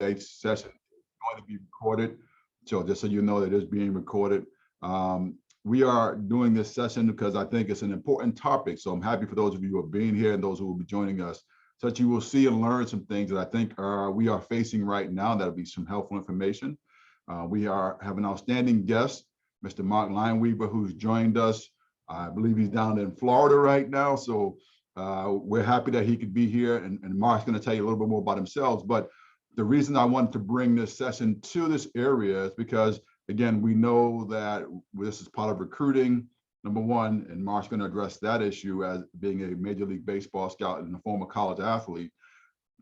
today's session is going to be recorded. So just so you know, that it is being recorded. We are doing this session because I think it's an important topic. So I'm happy for those of you who are being here and those who will be joining us, so that you will see and learn some things that I think we are facing right now. That'll be some helpful information. We have an outstanding guest, Mr. Mark Leinweaver, who's joined us. I believe he's down in Florida right now. So we're happy that he could be here. And Mark's going to tell you a little bit more about himself. But the reason I wanted to bring this session to this area is because, again, we know that this is part of recruiting, number one, and Mark's going to address that issue as being a Major League Baseball scout and a former college athlete.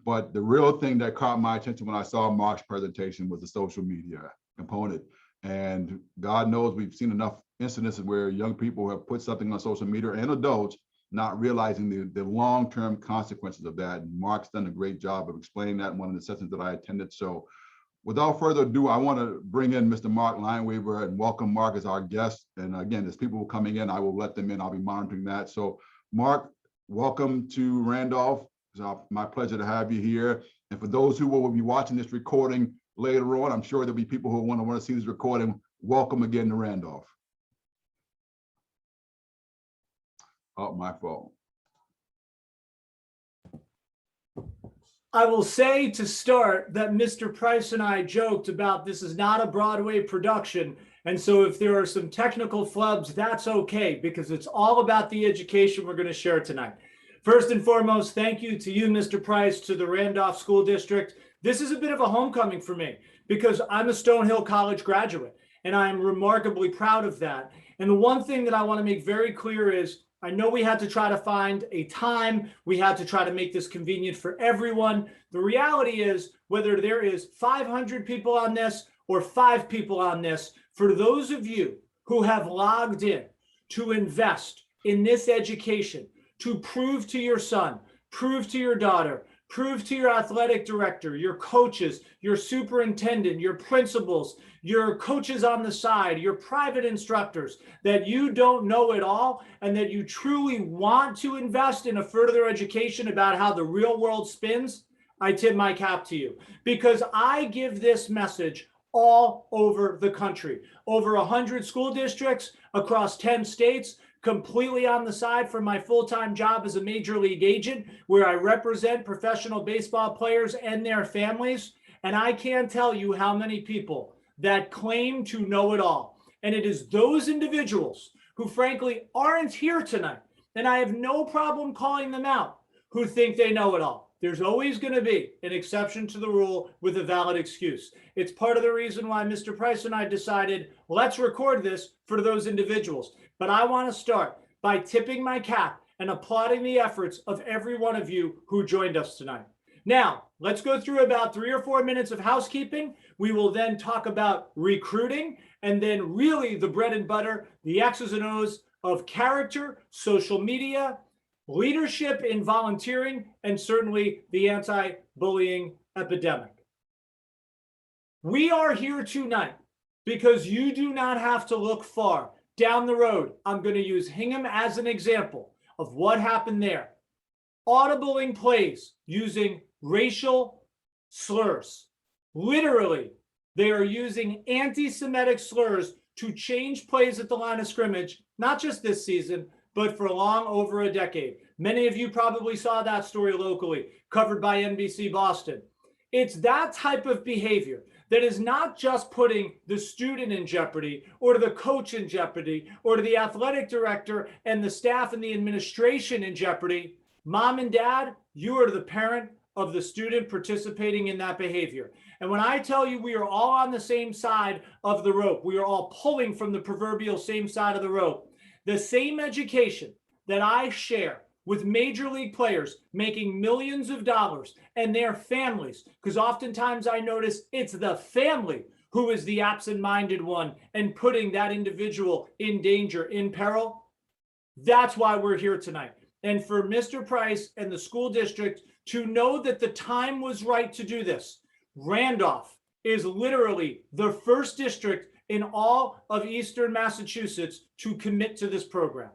But the real thing that caught my attention when I saw Mark's presentation was the social media component. And God knows we've seen enough incidences where young people have put something on social media, and adults, not realizing the long-term consequences of that. And Mark's done a great job of explaining that in one of the sessions that I attended. So without further ado, I want to bring in Mr. Mark Leinweaver and welcome Mark as our guest. And again, as people coming in, I will let them in. I'll be monitoring that. So Mark, welcome to Randolph. It's my pleasure to have you here. And for those who will be watching this recording later on, I'm sure there'll be people who want to see this recording. Welcome again to Randolph. Oh, my fault. I will say to start that Mr. Price and I joked about this is not a Broadway production. And so if there are some technical flubs, that's okay, because it's all about the education we're going to share tonight. First and foremost, thank you to you, Mr. Price, to the Randolph School District. This is a bit of a homecoming for me because I'm a Stonehill College graduate, and I'm remarkably proud of that. And the one thing that I want to make very clear is I know we had to try to find a time. We had to try to make this convenient for everyone. The reality is, whether there is 500 people on this or 5 people on this, for those of you who have logged in to invest in this education, to prove to your son, prove to your daughter, prove to your athletic director, your coaches, your superintendent, your principals, your coaches on the side, your private instructors, that you don't know it all and that you truly want to invest in a further education about how the real world spins, I tip my cap to you, because I give this message all over the country, over 100 school districts across 10 states, completely on the side from my full-time job as a major league agent, where I represent professional baseball players and their families. And I can't tell you how many people that claim to know it all. And it is those individuals who frankly aren't here tonight, and I have no problem calling them out, who think they know it all. There's always going to be an exception to the rule with a valid excuse. It's part of the reason why Mr. Price and I decided, let's record this for those individuals. But I want to start by tipping my cap and applauding the efforts of every one of you who joined us tonight. Now, let's go through about 3 or 4 minutes of housekeeping. We will then talk about recruiting, and then really the bread and butter, the X's and O's of character, social media, leadership in volunteering, and certainly the anti-bullying epidemic. We are here tonight because you do not have to look far down the road. I'm going to use Hingham as an example of what happened there. Audibling plays using racial slurs. Literally, they are using anti-Semitic slurs to change plays at the line of scrimmage, not just this season, but for long over a decade. Many of you probably saw that story locally, covered by NBC Boston. It's that type of behavior that is not just putting the student in jeopardy or the coach in jeopardy or the athletic director and the staff and the administration in jeopardy. Mom and dad, you are the parent of the student participating in that behavior. And when I tell you we are all on the same side of the rope, we are all pulling from the proverbial same side of the rope. The same education that I share with major league players making millions of dollars and their families, because oftentimes I notice it's the family who is the absent-minded one and putting that individual in danger, in peril. That's why we're here tonight. And for Mr. Price and the school district to know that the time was right to do this. Randolph is literally the first district in all of Eastern Massachusetts to commit to this program.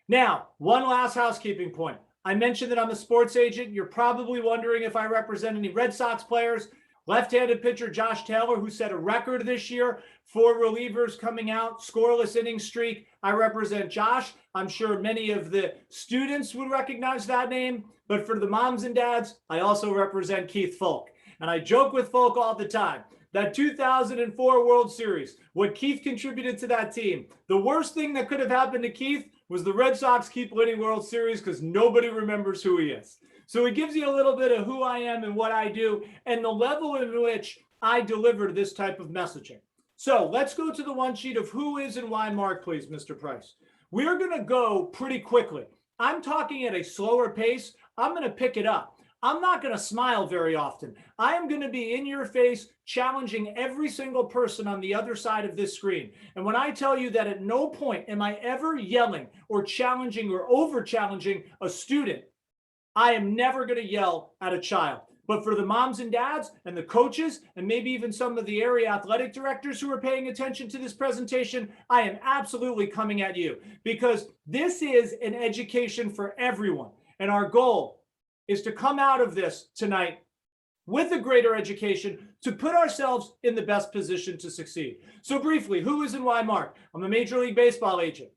Now, one last housekeeping point. I mentioned that I'm a sports agent. You're probably wondering if I represent any Red Sox players. Left-handed pitcher Josh Taylor, who set a record this year for relievers coming out, scoreless inning streak. I represent Josh. I'm sure many of the students would recognize that name, but for the moms and dads, I also represent Keith Folk. And I joke with Folk all the time. That 2004 World Series, what Keith contributed to that team, the worst thing that could have happened to Keith was the Red Sox keep winning World Series because nobody remembers who he is. So it gives you a little bit of who I am and what I do and the level in which I deliver this type of messaging. So let's go to the one sheet of who is and why Mark, please, Mr. Price. We're going to go pretty quickly. I'm talking at a slower pace. I'm going to pick it up. I'm not going to smile very often. I am going to be in your face, challenging every single person on the other side of this screen. And when I tell you that at no point am I ever yelling or challenging or over-challenging a student, I am never going to yell at a child. But for the moms and dads and the coaches and maybe even some of the area athletic directors who are paying attention to this presentation, I am absolutely coming at you because this is an education for everyone. And our goal is to come out of this tonight with a greater education to put ourselves in the best position to succeed. So briefly, who is and why Mark? I'm a Major League Baseball agent.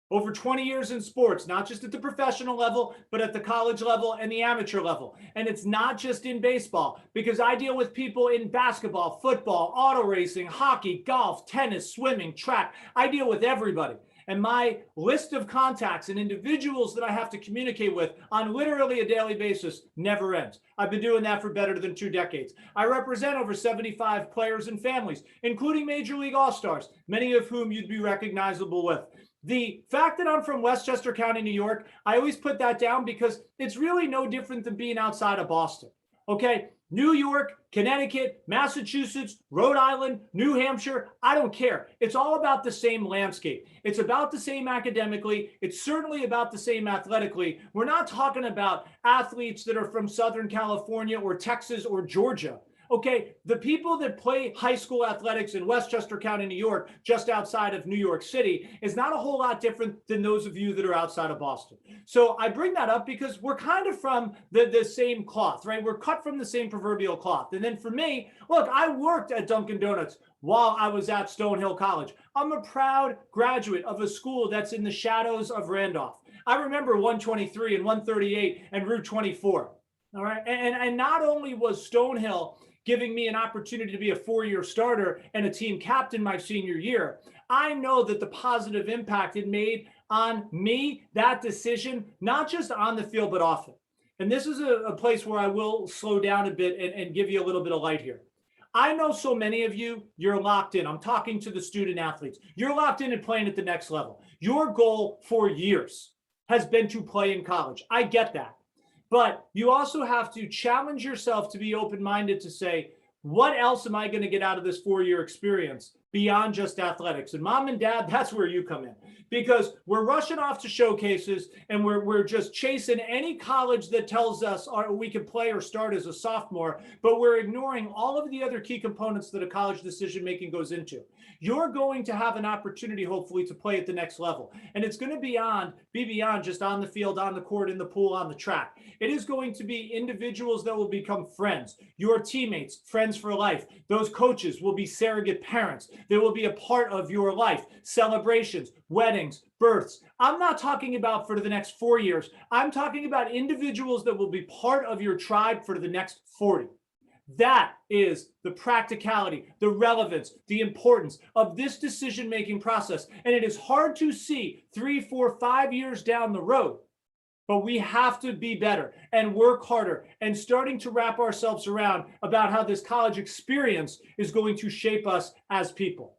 Over 20 years in sports, not just at the professional level, but at the college level and the amateur level. And it's not just in baseball, because I deal with people in basketball, football, auto racing, hockey, golf, tennis, swimming, track. I deal with everybody. And my list of contacts and individuals that I have to communicate with on literally a daily basis never ends. I've been doing that for better than 2 decades. I represent over 75 players and families, including Major League All-Stars, many of whom you'd be recognizable with. The fact that I'm from Westchester County, New York, I always put that down because it's really no different than being outside of Boston. Okay, New York, Connecticut, Massachusetts, Rhode Island, New Hampshire, I don't care. It's all about the same landscape. It's about the same academically. It's certainly about the same athletically. We're not talking about athletes that are from Southern California or Texas or Georgia. Okay, the people that play high school athletics in Westchester County, New York, just outside of New York City, is not a whole lot different than those of you that are outside of Boston. So I bring that up because we're kind of from the same cloth, right? We're cut from the same proverbial cloth. And then for me, look, I worked at Dunkin' Donuts while I was at Stonehill College. I'm a proud graduate of a school that's in the shadows of Randolph. I remember 123 and 138 and Route 24. All right. And not only was Stonehill giving me an opportunity to be a 4-year starter and a team captain my senior year, I know that the positive impact it made on me, that decision, not just on the field, but off it. And this is a place where I will slow down a bit and give you a little bit of light here. I know so many of you, you're locked in. I'm talking to the student athletes. You're locked in and playing at the next level. Your goal for years has been to play in college. I get that. But you also have to challenge yourself to be open-minded to say, what else am I going to get out of this 4-year experience beyond just athletics? And mom and dad, that's where you come in, because we're rushing off to showcases and we're just chasing any college that tells us we can play or start as a sophomore, but we're ignoring all of the other key components that a college decision-making goes into. You're going to have an opportunity, hopefully, to play at the next level. And it's going to be beyond just on the field, on the court, in the pool, on the track. It is going to be individuals that will become friends, your teammates, friends for life. Those coaches will be surrogate parents. They will be a part of your life, celebrations, weddings, births. I'm not talking about for the next 4 years. I'm talking about individuals that will be part of your tribe for the next 40. That is the practicality, the relevance, the importance of this decision-making process. And it is hard to see 3, 4, 5 years down the road, but we have to be better and work harder and starting to wrap ourselves around about how this college experience is going to shape us as people.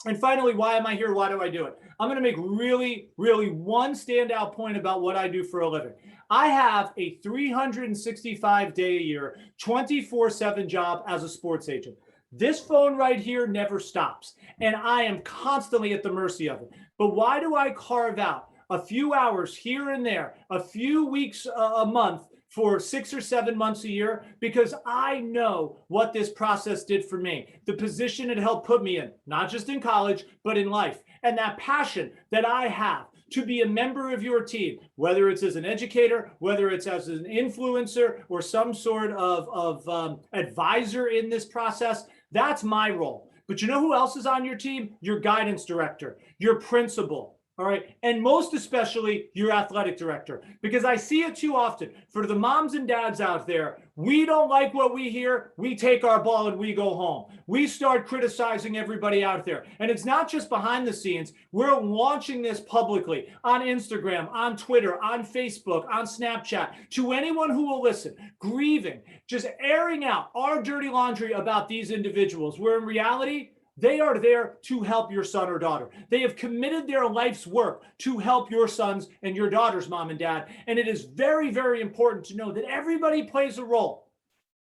And finally, why am I here? Why do I do it? I'm going to make really one standout point about what I do for a living. I have a 365-day-a-year, 24/7 job as a sports agent. This phone right here never stops, and I am constantly at the mercy of it. But why do I carve out a few hours here and there, a few weeks a month, for 6 or 7 months a year? Because I know what this process did for me, the position it helped put me in, not just in college, but in life. And that passion that I have to be a member of your team, whether it's as an educator, whether it's as an influencer or some sort of advisor in this process. That's my role. But you know who else is on your team? Your guidance director, your principal. All right. And most especially your athletic director, because I see it too often. For the moms and dads out there, we don't like what we hear. We take our ball and we go home. We start criticizing everybody out there. And it's not just behind the scenes. We're launching this publicly on Instagram, on Twitter, on Facebook, on Snapchat, to anyone who will listen, grieving, just airing out our dirty laundry about these individuals, where in reality, they are there to help your son or daughter. They have committed their life's work to help your sons and your daughters, mom and dad. And it is very, very important to know that everybody plays a role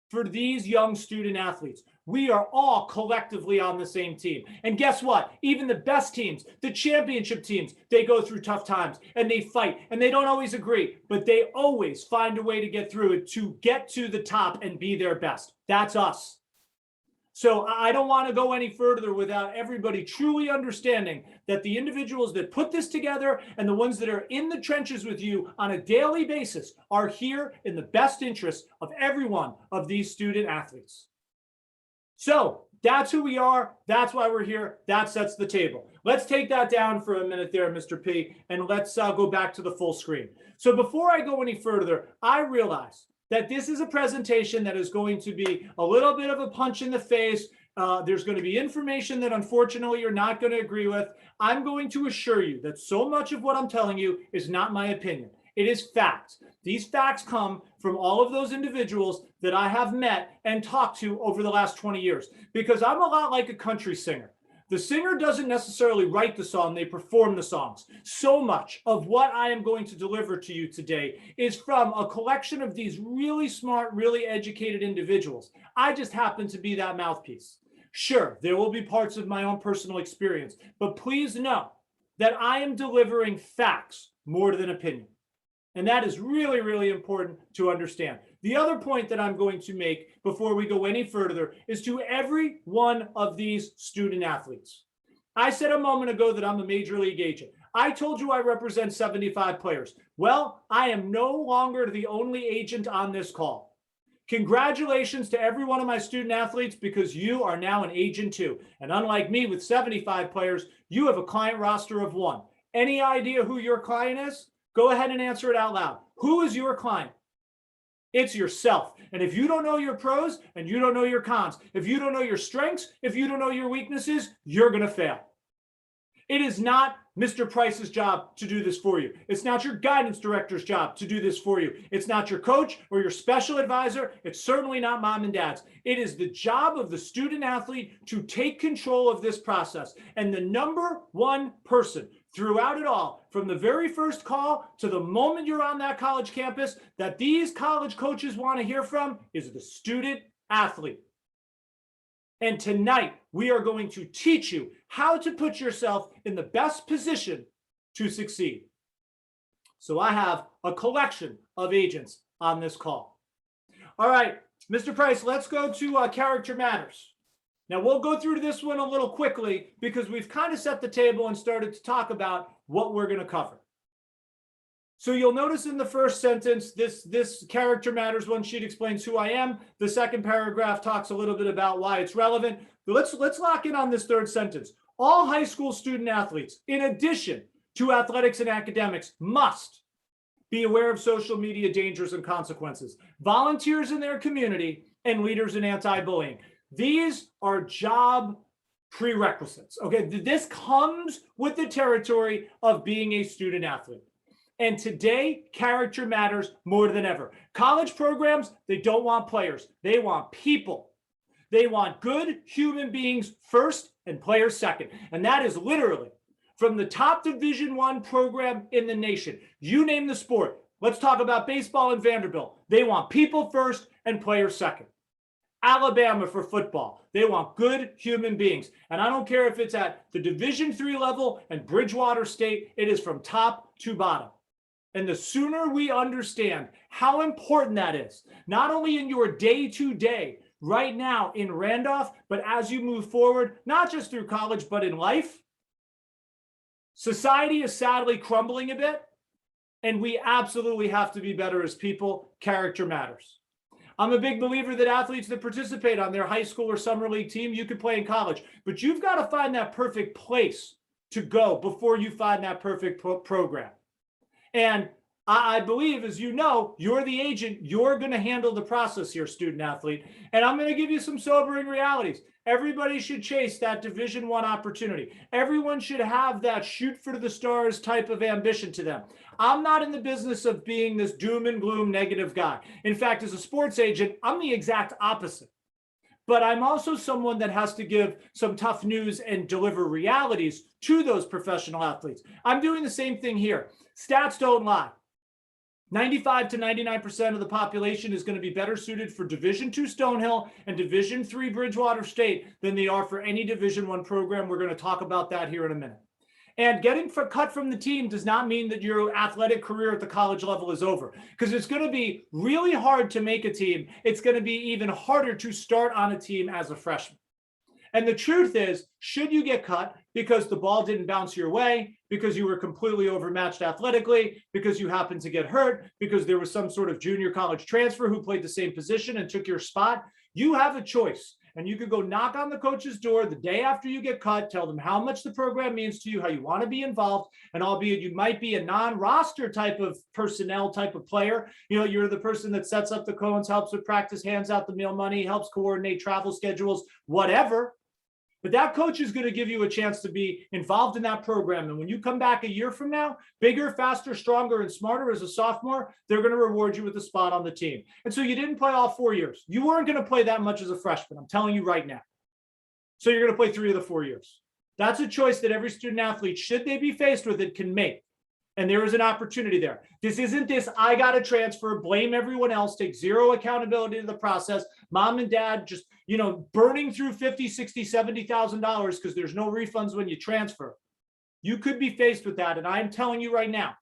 for these young student athletes. We are all collectively on the same team. And guess what? Even the best teams, the championship teams, they go through tough times and they fight and they don't always agree, but they always find a way to get through it, to get to the top and be their best. That's us. So I don't want to go any further without everybody truly understanding that the individuals that put this together and the ones that are in the trenches with you on a daily basis are here in the best interest of every one of these student athletes. So that's who we are. That's why we're here. That sets the table. Let's take that down for a minute there, Mr. P, and let's go back to the full screen. So before I go any further, I realize that this is a presentation that is going to be a little bit of a punch in the face. There's going to be information that unfortunately you're not going to agree with. I'm going to assure you that so much of what I'm telling you is not my opinion. It is facts. These facts come from all of those individuals that I have met and talked to over the last 20 years, because I'm a lot like a country singer. The singer doesn't necessarily write the song, they perform the songs. So much of what I am going to deliver to you today is from a collection of these really smart, really educated individuals. I just happen to be that mouthpiece. Sure, there will be parts of my own personal experience, but please know that I am delivering facts more than opinion. And that is really, really important to understand. The other point that I'm going to make before we go any further is to every one of these student athletes. I said a moment ago that I'm a major league agent. I told you I represent 75 players. Well, I am no longer the only agent on this call. Congratulations to every one of my student athletes, because you are now an agent too. And unlike me with 75 players, you have a client roster of one. Any idea who your client is? Go ahead and answer it out loud. Who is your client? It's yourself. And if you don't know your pros and you don't know your cons, if you don't know your strengths, if you don't know your weaknesses, you're going to fail. It is not Mr. Price's job to do this for you. It's not your guidance director's job to do this for you. It's not your coach or your special advisor. It's certainly not mom and dad's. It is the job of the student athlete to take control of this process. And the number one person throughout it all, from the very first call to the moment you're on that college campus, that these college coaches want to hear from is the student athlete. And tonight, we are going to teach you how to put yourself in the best position to succeed. So I have a collection of agents on this call. All right, Mr. Price, let's go to Character Matters. Now, we'll go through this one a little quickly because we've kind of set the table and started to talk about what we're going to cover. So you'll notice in the first sentence, this Character Matters one sheet explains who I am. The second paragraph talks a little bit about why it's relevant. But let's lock in on this third sentence. All high school student athletes, in addition to athletics and academics, must be aware of social media dangers and consequences, volunteers in their community, and leaders in anti-bullying. These are job prerequisites. Okay, this comes with the territory of being a student athlete. And today, character matters more than ever. College programs, they don't want players. They want people. They want good human beings first and players second. And that is literally from the top Division I program in the nation. You name the sport. Let's talk about baseball and Vanderbilt. They want people first and players second. Alabama for football. They want good human beings. And I don't care if it's at the Division III level and Bridgewater State, it is from top to bottom. And the sooner we understand how important that is, not only in your day-to-day right now in Randolph, but as you move forward, not just through college, but in life, Society is sadly crumbling a bit, and we absolutely have to be better as people. Character matters. I'm a big believer that athletes that participate on their high school or summer league team, you could play in college, but you've got to find that perfect place to go before you find that perfect program. And I believe, as you know, you're the agent. You're going to handle the process here, student athlete. And I'm going to give you some sobering realities. Everybody should chase that Division I opportunity. Everyone should have that shoot for the stars type of ambition to them. I'm not in the business of being this doom and gloom negative guy. In fact, as a sports agent, I'm the exact opposite. But I'm also someone that has to give some tough news and deliver realities to those professional athletes. I'm doing the same thing here. Stats don't lie. 95 to 99% of the population is going to be better suited for Division II Stonehill and Division III Bridgewater State than they are for any Division I program. We're going to talk about that here in a minute. And getting cut from the team does not mean that your athletic career at the college level is over, because it's going to be really hard to make a team. It's going to be even harder to start on a team as a freshman. And the truth is, should you get cut because the ball didn't bounce your way, because you were completely overmatched athletically, because you happened to get hurt, because there was some sort of junior college transfer who played the same position and took your spot, you have a choice. And you could go knock on the coach's door the day after you get cut, tell them how much the program means to you, how you want to be involved. And albeit you might be a non-roster type of personnel type of player, you know, you're the person that sets up the cones, helps with practice, hands out the meal money, helps coordinate travel schedules, whatever. But that coach is going to give you a chance to be involved in that program. And when you come back a year from now, bigger, faster, stronger, and smarter as a sophomore, they're going to reward you with a spot on the team. And so you didn't play all 4 years. You weren't going to play that much as a freshman. I'm telling you right now. So you're going to play 3 of the 4 years. That's a choice that every student athlete, should they be faced with it, can make. And there is an opportunity there. This isn't this, I got to transfer, blame everyone else, take zero accountability to the process. Mom and dad just, you know, burning through $50,000, $60,000, $70,000 because there's no refunds when you transfer. You could be faced with that. And I'm telling you right now,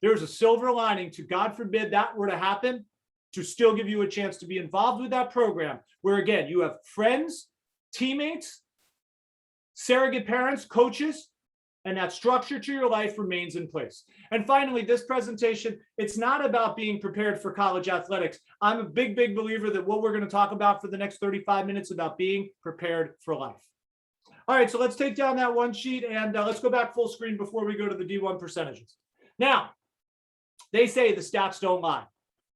there's a silver lining to, God forbid that were to happen, to still give you a chance to be involved with that program, where again, you have friends, teammates, surrogate parents, coaches, and that structure to your life remains in place. And finally, this presentation, it's not about being prepared for college athletics. I'm a big, big believer that what we're going to talk about for the next 35 minutes about being prepared for life. All right, so let's take down that one sheet and let's go back full screen before we go to the D1 percentages. Now, they say the stats don't lie.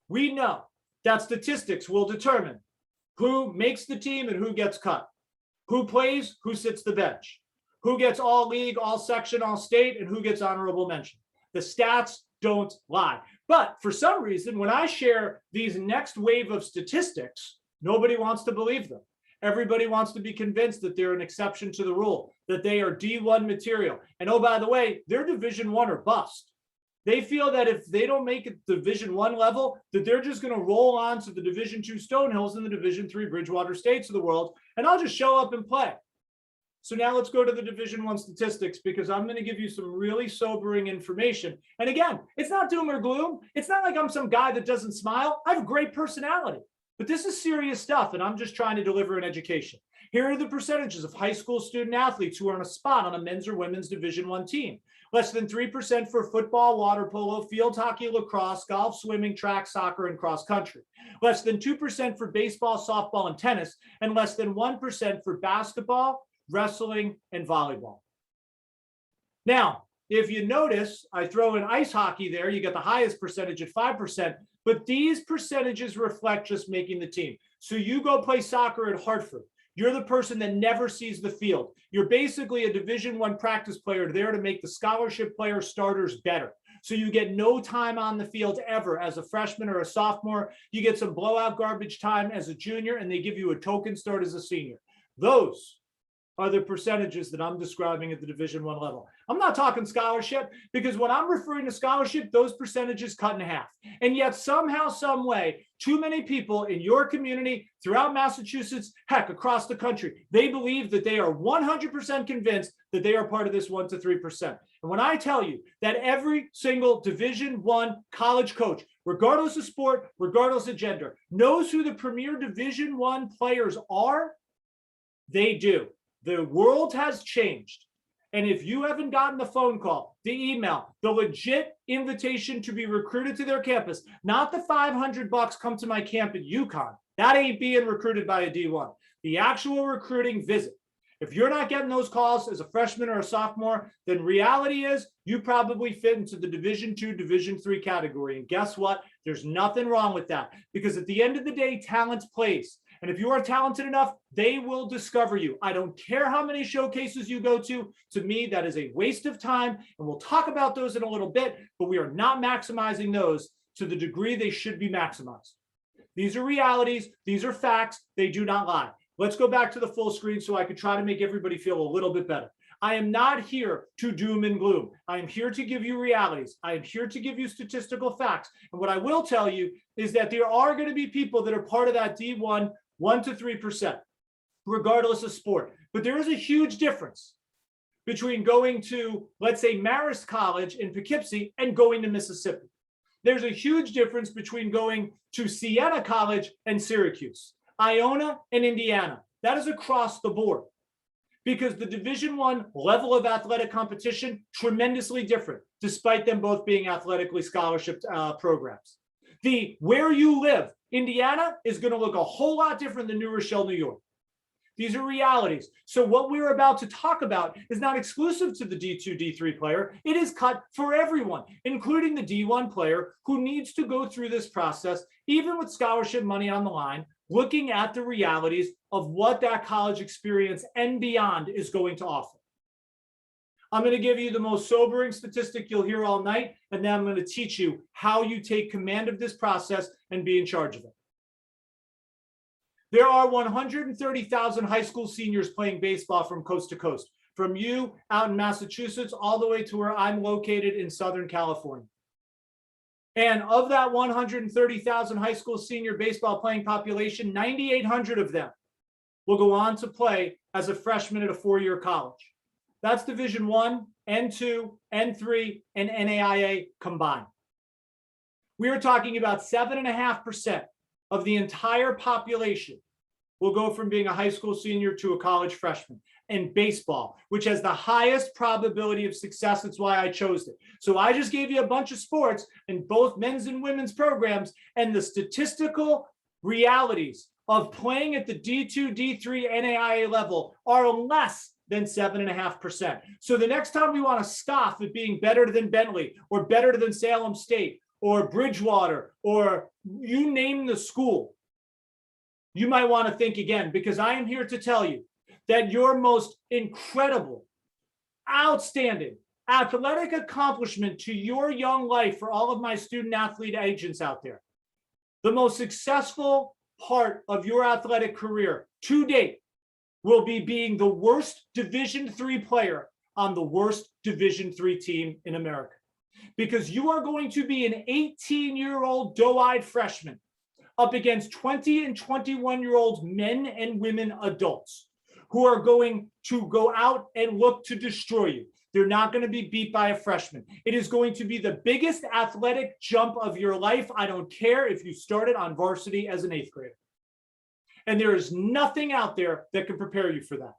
We know that statistics will determine who makes the team and who gets cut, who plays, who sits the bench, who gets all league, all section, all state, and who gets honorable mention. The stats don't lie. But for some reason, when I share these next wave of statistics, nobody wants to believe them. Everybody wants to be convinced that they're an exception to the rule, that they are D1 material. And oh, by the way, they're Division I or bust. They feel that if they don't make it Division I level, that they're just going to roll on to the Division II Stonehills and the Division III Bridgewater States of the world, and I'll just show up and play. So now let's go to the Division I statistics, because I'm going to give you some really sobering information. And again, it's not doom or gloom. It's not like I'm some guy that doesn't smile. I have a great personality, but this is serious stuff, and I'm just trying to deliver an education. Here are the percentages of high school student athletes who are on a spot on a men's or women's Division I team. Less than 3% for football, water polo, field hockey, lacrosse, golf, swimming, track, soccer, and cross country. Less than 2% for baseball, softball, and tennis, and less than 1% for basketball, wrestling, and volleyball. Now, if you notice, I throw in ice hockey there, you get the highest percentage at 5%, but these percentages reflect just making the team. So you go play soccer at Hartford. You're the person that never sees the field. You're basically a Division I practice player there to make the scholarship player starters better. So you get no time on the field ever as a freshman or a sophomore. You get some blowout garbage time as a junior, and they give you a token start as a senior. Those are the percentages that I'm describing at the Division I level. I'm not talking scholarship, because when I'm referring to scholarship, those percentages cut in half. And yet somehow, some way, too many people in your community, throughout Massachusetts, heck, across the country, they believe that they are 100% convinced that they are part of this 1 to 3%. And when I tell you that every single Division I college coach, regardless of sport, regardless of gender, knows who the premier Division I players are, they do. The world has changed. And if you haven't gotten the phone call, the email, the legit invitation to be recruited to their campus, not the $500 come to my camp at UConn, that ain't being recruited by a D1. The actual recruiting visit. If you're not getting those calls as a freshman or a sophomore, then reality is you probably fit into the Division II, Division III category. And guess what? There's nothing wrong with that, because at the end of the day, talent plays. And if you are talented enough, they will discover you. I don't care how many showcases you go to. To me, that is a waste of time. And we'll talk about those in a little bit, but we are not maximizing those to the degree they should be maximized. These are realities. These are facts. They do not lie. Let's go back to the full screen so I can try to make everybody feel a little bit better. I am not here to doom and gloom. I am here to give you realities. I am here to give you statistical facts. And what I will tell you is that there are going to be people that are part of that D1, 1 to 3%, regardless of sport. But there is a huge difference between going to, let's say, Marist College in Poughkeepsie and going to Mississippi. There's a huge difference between going to Siena College and Syracuse, Iona and Indiana. That is across the board, because the Division I level of athletic competition, tremendously different, despite them both being athletically scholarship programs. The where you live, Indiana, is going to look a whole lot different than New Rochelle, New York. These are realities. So what we're about to talk about is not exclusive to the D2, D3 player. It is cut for everyone, including the D1 player who needs to go through this process, even with scholarship money on the line, looking at the realities of what that college experience and beyond is going to offer. I'm going to give you the most sobering statistic you'll hear all night, and then I'm going to teach you how you take command of this process and be in charge of it. There are 130,000 high school seniors playing baseball from coast to coast, from you out in Massachusetts all the way to where I'm located in Southern California. And of that 130,000 high school senior baseball playing population, 9,800 of them will go on to play as a freshman at a four-year college. That's Division I, N2, N3, and NAIA combined. We are talking about 7.5% of the entire population will go from being a high school senior to a college freshman. And baseball, which has the highest probability of success. That's why I chose it. So I just gave you a bunch of sports in both men's and women's programs, and the statistical realities of playing at the D2, D3, NAIA level are less than 7.5%. So the next time we want to scoff at being better than Bentley or better than Salem State or Bridgewater or you name the school, you might want to think again, because I am here to tell you that your most incredible, outstanding athletic accomplishment to your young life, for all of my student athlete agents out there, the most successful part of your athletic career to date will be being the worst Division III player on the worst Division III team in America. Because you are going to be an 18-year-old doe-eyed freshman up against 20 and 21-year-old men and women adults who are going to go out and look to destroy you. They're not going to be beat by a freshman. It is going to be the biggest athletic jump of your life. I don't care if you started on varsity as an 8th grader. And there is nothing out there that can prepare you for that.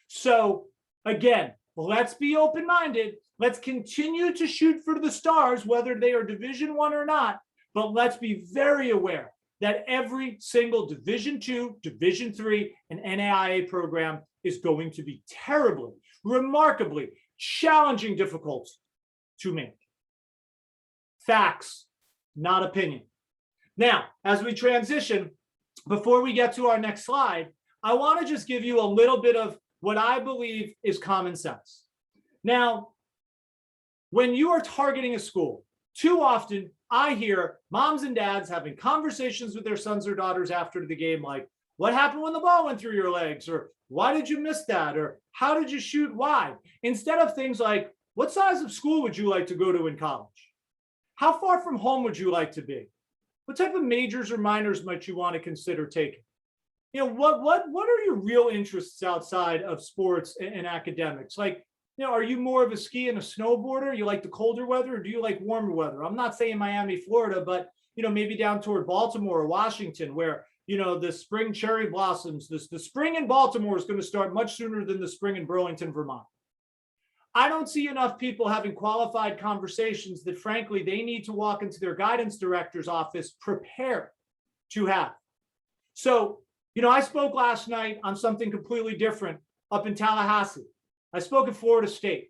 So again, let's be open-minded. Let's continue to shoot for the stars, whether they are Division I or not, but let's be very aware that every single Division II, Division III, and NAIA program is going to be terribly, remarkably challenging, difficult to make. Facts, not opinion. Now, as we transition, before we get to our next slide, I want to just give you a little bit of what I believe is common sense. Now, when you are targeting a school, too often I hear moms and dads having conversations with their sons or daughters after the game, like, what happened when the ball went through your legs? Or why did you miss that? Or how did you shoot wide? Instead of things like, what size of school would you like to go to in college? How far from home would you like to be? What type of majors or minors might you want to consider taking? You know, what are your real interests outside of sports and academics? Like, you know, are you more of a ski and a snowboarder? You like the colder weather, or do you like warmer weather? I'm not saying Miami, Florida, but, you know, maybe down toward Baltimore or Washington, where, you know, the spring cherry blossoms, the spring in Baltimore is going to start much sooner than the spring in Burlington, Vermont. I don't see enough people having qualified conversations that frankly, they need to walk into their guidance director's office prepared to have. So, I spoke last night on something completely different up in Tallahassee. I spoke at Florida State,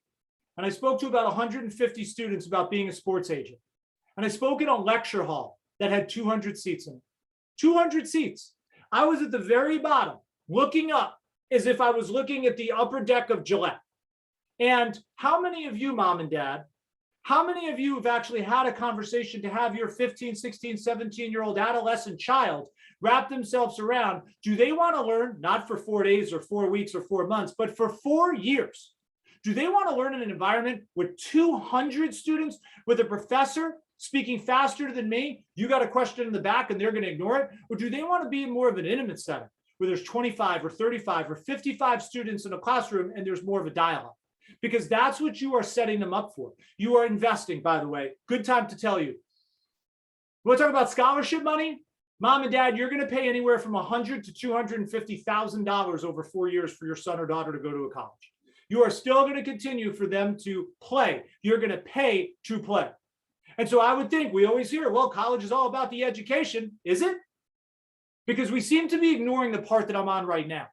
and I spoke to about 150 students about being a sports agent. And I spoke in a lecture hall that had 200 seats in it. 200 seats. I was at the very bottom, looking up as if I was looking at the upper deck of Gillette. And how many of you, mom and dad, how many of you have actually had a conversation to have your 15, 16, 17-year-old adolescent child wrap themselves around? Do they want to learn, not for 4 days or 4 weeks or 4 months, but for 4 years? Do they want to learn in an environment with 200 students, with a professor speaking faster than me? You got a question in the back and they're going to ignore it? Or do they want to be in more of an intimate setting where there's 25 or 35 or 55 students in a classroom and there's more of a dialogue? Because that's what you are setting them up for. You are investing, by the way. Good time to tell you. We want to talk about scholarship money? Mom and dad, you're going to pay anywhere from $100,000 to $250,000 over 4 years for your son or daughter to go to a college. You are still going to continue for them to play. You're going to pay to play. And so I would think, we always hear, well, college is all about the education. Is it? Because we seem to be ignoring the part that I'm on right now.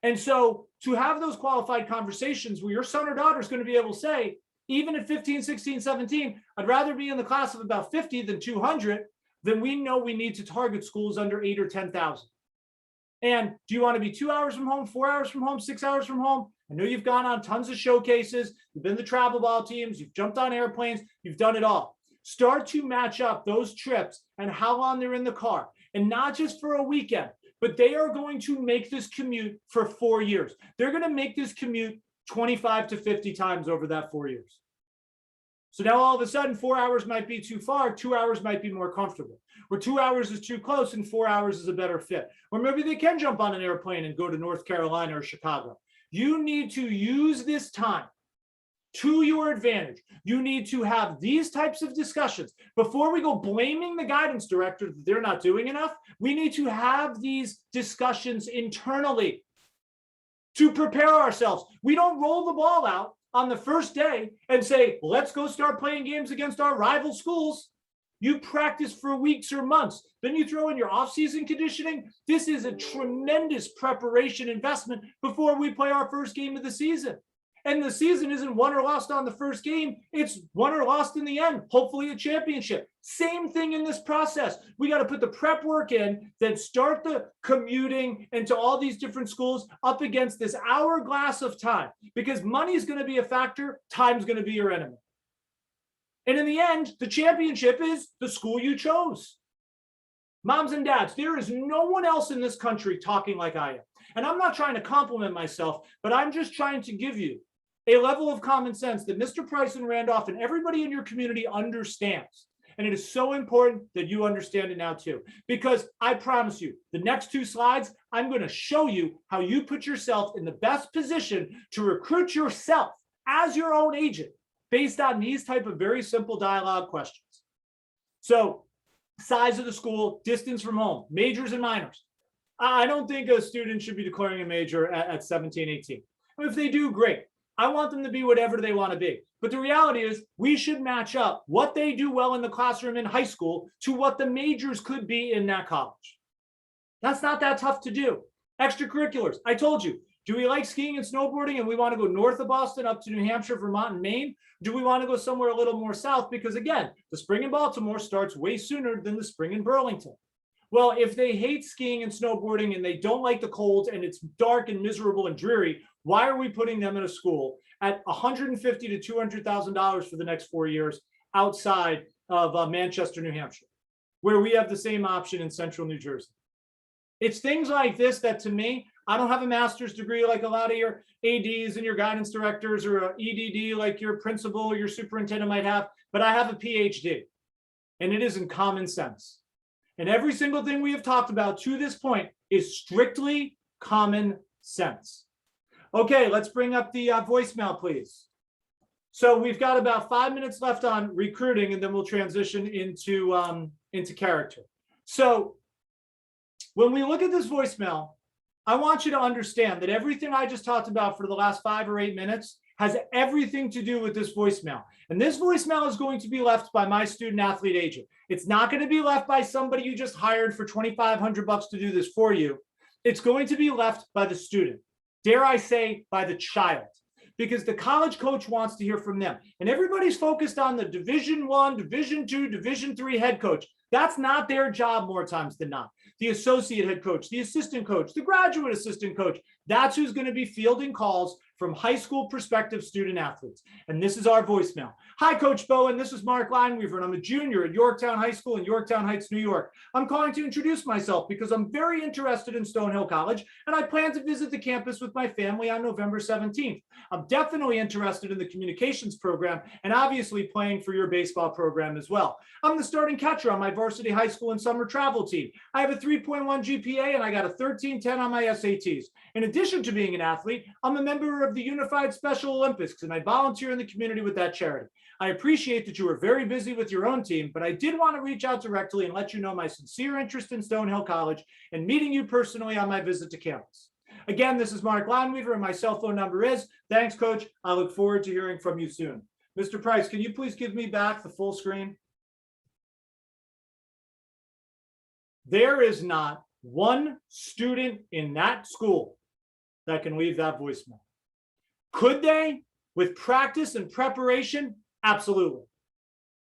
And so to have those qualified conversations where your son or daughter is going to be able to say, even at 15, 16, 17, I'd rather be in the class of about 50 than 200, then we know we need to target schools under 8 or 10,000. And do you want to be 2 hours from home, 4 hours from home, 6 hours from home? I know you've gone on tons of showcases. You've been to travel ball teams. You've jumped on airplanes. You've done it all. Start to match up those trips and how long they're in the car. And not just for a weekend, but they are going to make this commute for 4 years. They're going to make this commute 25 to 50 times over that 4 years. So now all of a sudden, 4 hours might be too far. 2 hours might be more comfortable. Or 2 hours is too close and 4 hours is a better fit. Or maybe they can jump on an airplane and go to North Carolina or Chicago. You need to use this time to your advantage. You need to have these types of discussions. Before we go blaming the guidance director that they're not doing enough, we need to have these discussions internally to prepare ourselves. We don't roll the ball out on the first day and say, let's go start playing games against our rival schools. You practice for weeks or months. Then you throw in your off-season conditioning. This is a tremendous preparation investment before we play our first game of the season. And the season isn't won or lost on the first game. It's won or lost in the end, hopefully a championship. Same thing in this process. We got to put the prep work in, then start the commuting into all these different schools up against this hourglass of time, because money is going to be a factor. Time's going to be your enemy. And in the end, the championship is the school you chose. Moms and dads, there is no one else in this country talking like I am. And I'm not trying to compliment myself, but I'm just trying to give you a level of common sense that Mr. Price and Randolph and everybody in your community understands. And it is so important that you understand it now too, because I promise you, the next 2 slides, I'm going to show you how you put yourself in the best position to recruit yourself as your own agent based on these type of very simple dialogue questions. So, size of the school, distance from home, majors and minors. I don't think a student should be declaring a major at 17, 18. If they do, great. I want them to be whatever they want to be. But the reality is we should match up what they do well in the classroom in high school to what the majors could be in that college. That's not that tough to do. Extracurriculars. I told you, do we like skiing and snowboarding and we want to go north of Boston up to New Hampshire, Vermont, and Maine? Do we want to go somewhere a little more south? Because again, the spring in Baltimore starts way sooner than the spring in Burlington. Well, if they hate skiing and snowboarding and they don't like the cold and it's dark and miserable and dreary, why are we putting them in a school at $150,000 to $200,000 for the next 4 years outside of Manchester, New Hampshire, where we have the same option in central New Jersey? It's things like this that, to me, I don't have a master's degree like a lot of your ADs and your guidance directors, or an EDD like your principal or your superintendent might have, but I have a PhD, and it is in common sense. And every single thing we have talked about to this point is strictly common sense. Okay, let's bring up the voicemail, please. So we've got about 5 minutes left on recruiting, and then we'll transition into character. So when we look at this voicemail, I want you to understand that everything I just talked about for the last 5 or 8 minutes has everything to do with this voicemail. And this voicemail is going to be left by my student athlete agent. It's not going to be left by somebody you just hired for $2,500 to do this for you. It's going to be left by the student. Dare I say, by the child, because the college coach wants to hear from them. And everybody's focused on the Division I, Division II, Division III head coach. That's not their job more times than not. The associate head coach, the assistant coach, the graduate assistant coach, that's who's going to be fielding calls from high school prospective student athletes. And this is our voicemail. Hi, Coach Bowen. This is Mark Leinweaver, and I'm a junior at Yorktown High School in Yorktown Heights, New York. I'm calling to introduce myself because I'm very interested in Stonehill College, and I plan to visit the campus with my family on November 17th. I'm definitely interested in the communications program and obviously playing for your baseball program as well. I'm the starting catcher on my varsity high school and summer travel team. I have a 3.1 GPA, and I got a 1310 on my SATs. In addition to being an athlete, I'm a member of the Unified Special Olympics, and I volunteer in the community with that charity. I appreciate that you are very busy with your own team, but I did want to reach out directly and let you know my sincere interest in Stonehill College and meeting you personally on my visit to campus. Again, this is Mark Leinweaver, and my cell phone number is, thanks, Coach. I look forward to hearing from you soon. Mr. Price, can you please give me back the full screen? There is not one student in that school that can leave that voicemail. Could they, with practice and preparation? Absolutely.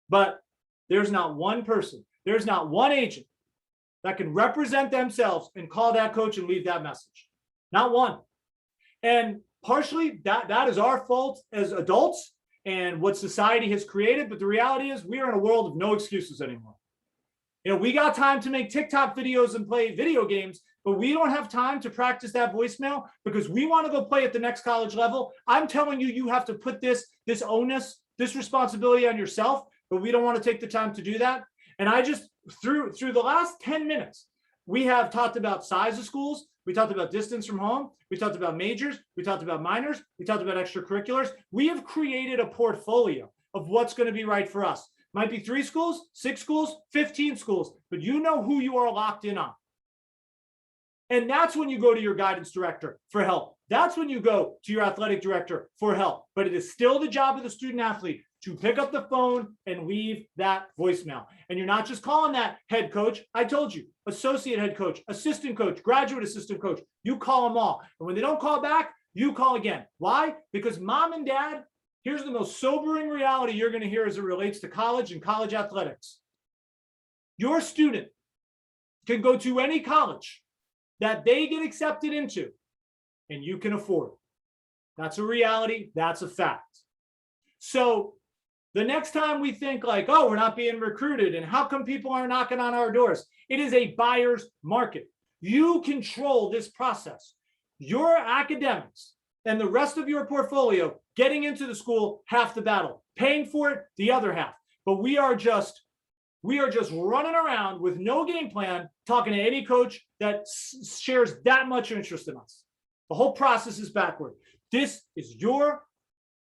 But there's not one person, there's not one agent that can represent themselves and call that coach and leave that message. Not one. And partially that is our fault as adults and what society has created. But the reality is we are in a world of no excuses anymore. You know, we got time to make TikTok videos and play video games, but we don't have time to practice that voicemail because we want to go play at the next college level. I'm telling you, you have to put this onus, this responsibility on yourself, but we don't want to take the time to do that. And I just, through the last 10 minutes, we have talked about size of schools. We talked about distance from home. We talked about majors. We talked about minors. We talked about extracurriculars. We have created a portfolio of what's going to be right for us. Might be 3 schools, 6 schools, 15 schools, but you know who you are locked in on. And that's when you go to your guidance director for help. That's when you go to your athletic director for help. But it is still the job of the student athlete to pick up the phone and leave that voicemail. And you're not just calling that head coach. I told you, associate head coach, assistant coach, graduate assistant coach. You call them all. And when they don't call back, you call again. Why? Because mom and dad, here's the most sobering reality you're going to hear as it relates to college and college athletics. Your student can go to any college that they get accepted into, and you can afford it. That's a reality. That's a fact. So the next time we think like, oh, we're not being recruited, and how come people aren't knocking on our doors? It is a buyer's market. You control this process. Your academics and the rest of your portfolio getting into the school, half the battle, paying for it, the other half. But we are just running around with no game plan, talking to any coach that shares that much interest in us. The whole process is backward. This is your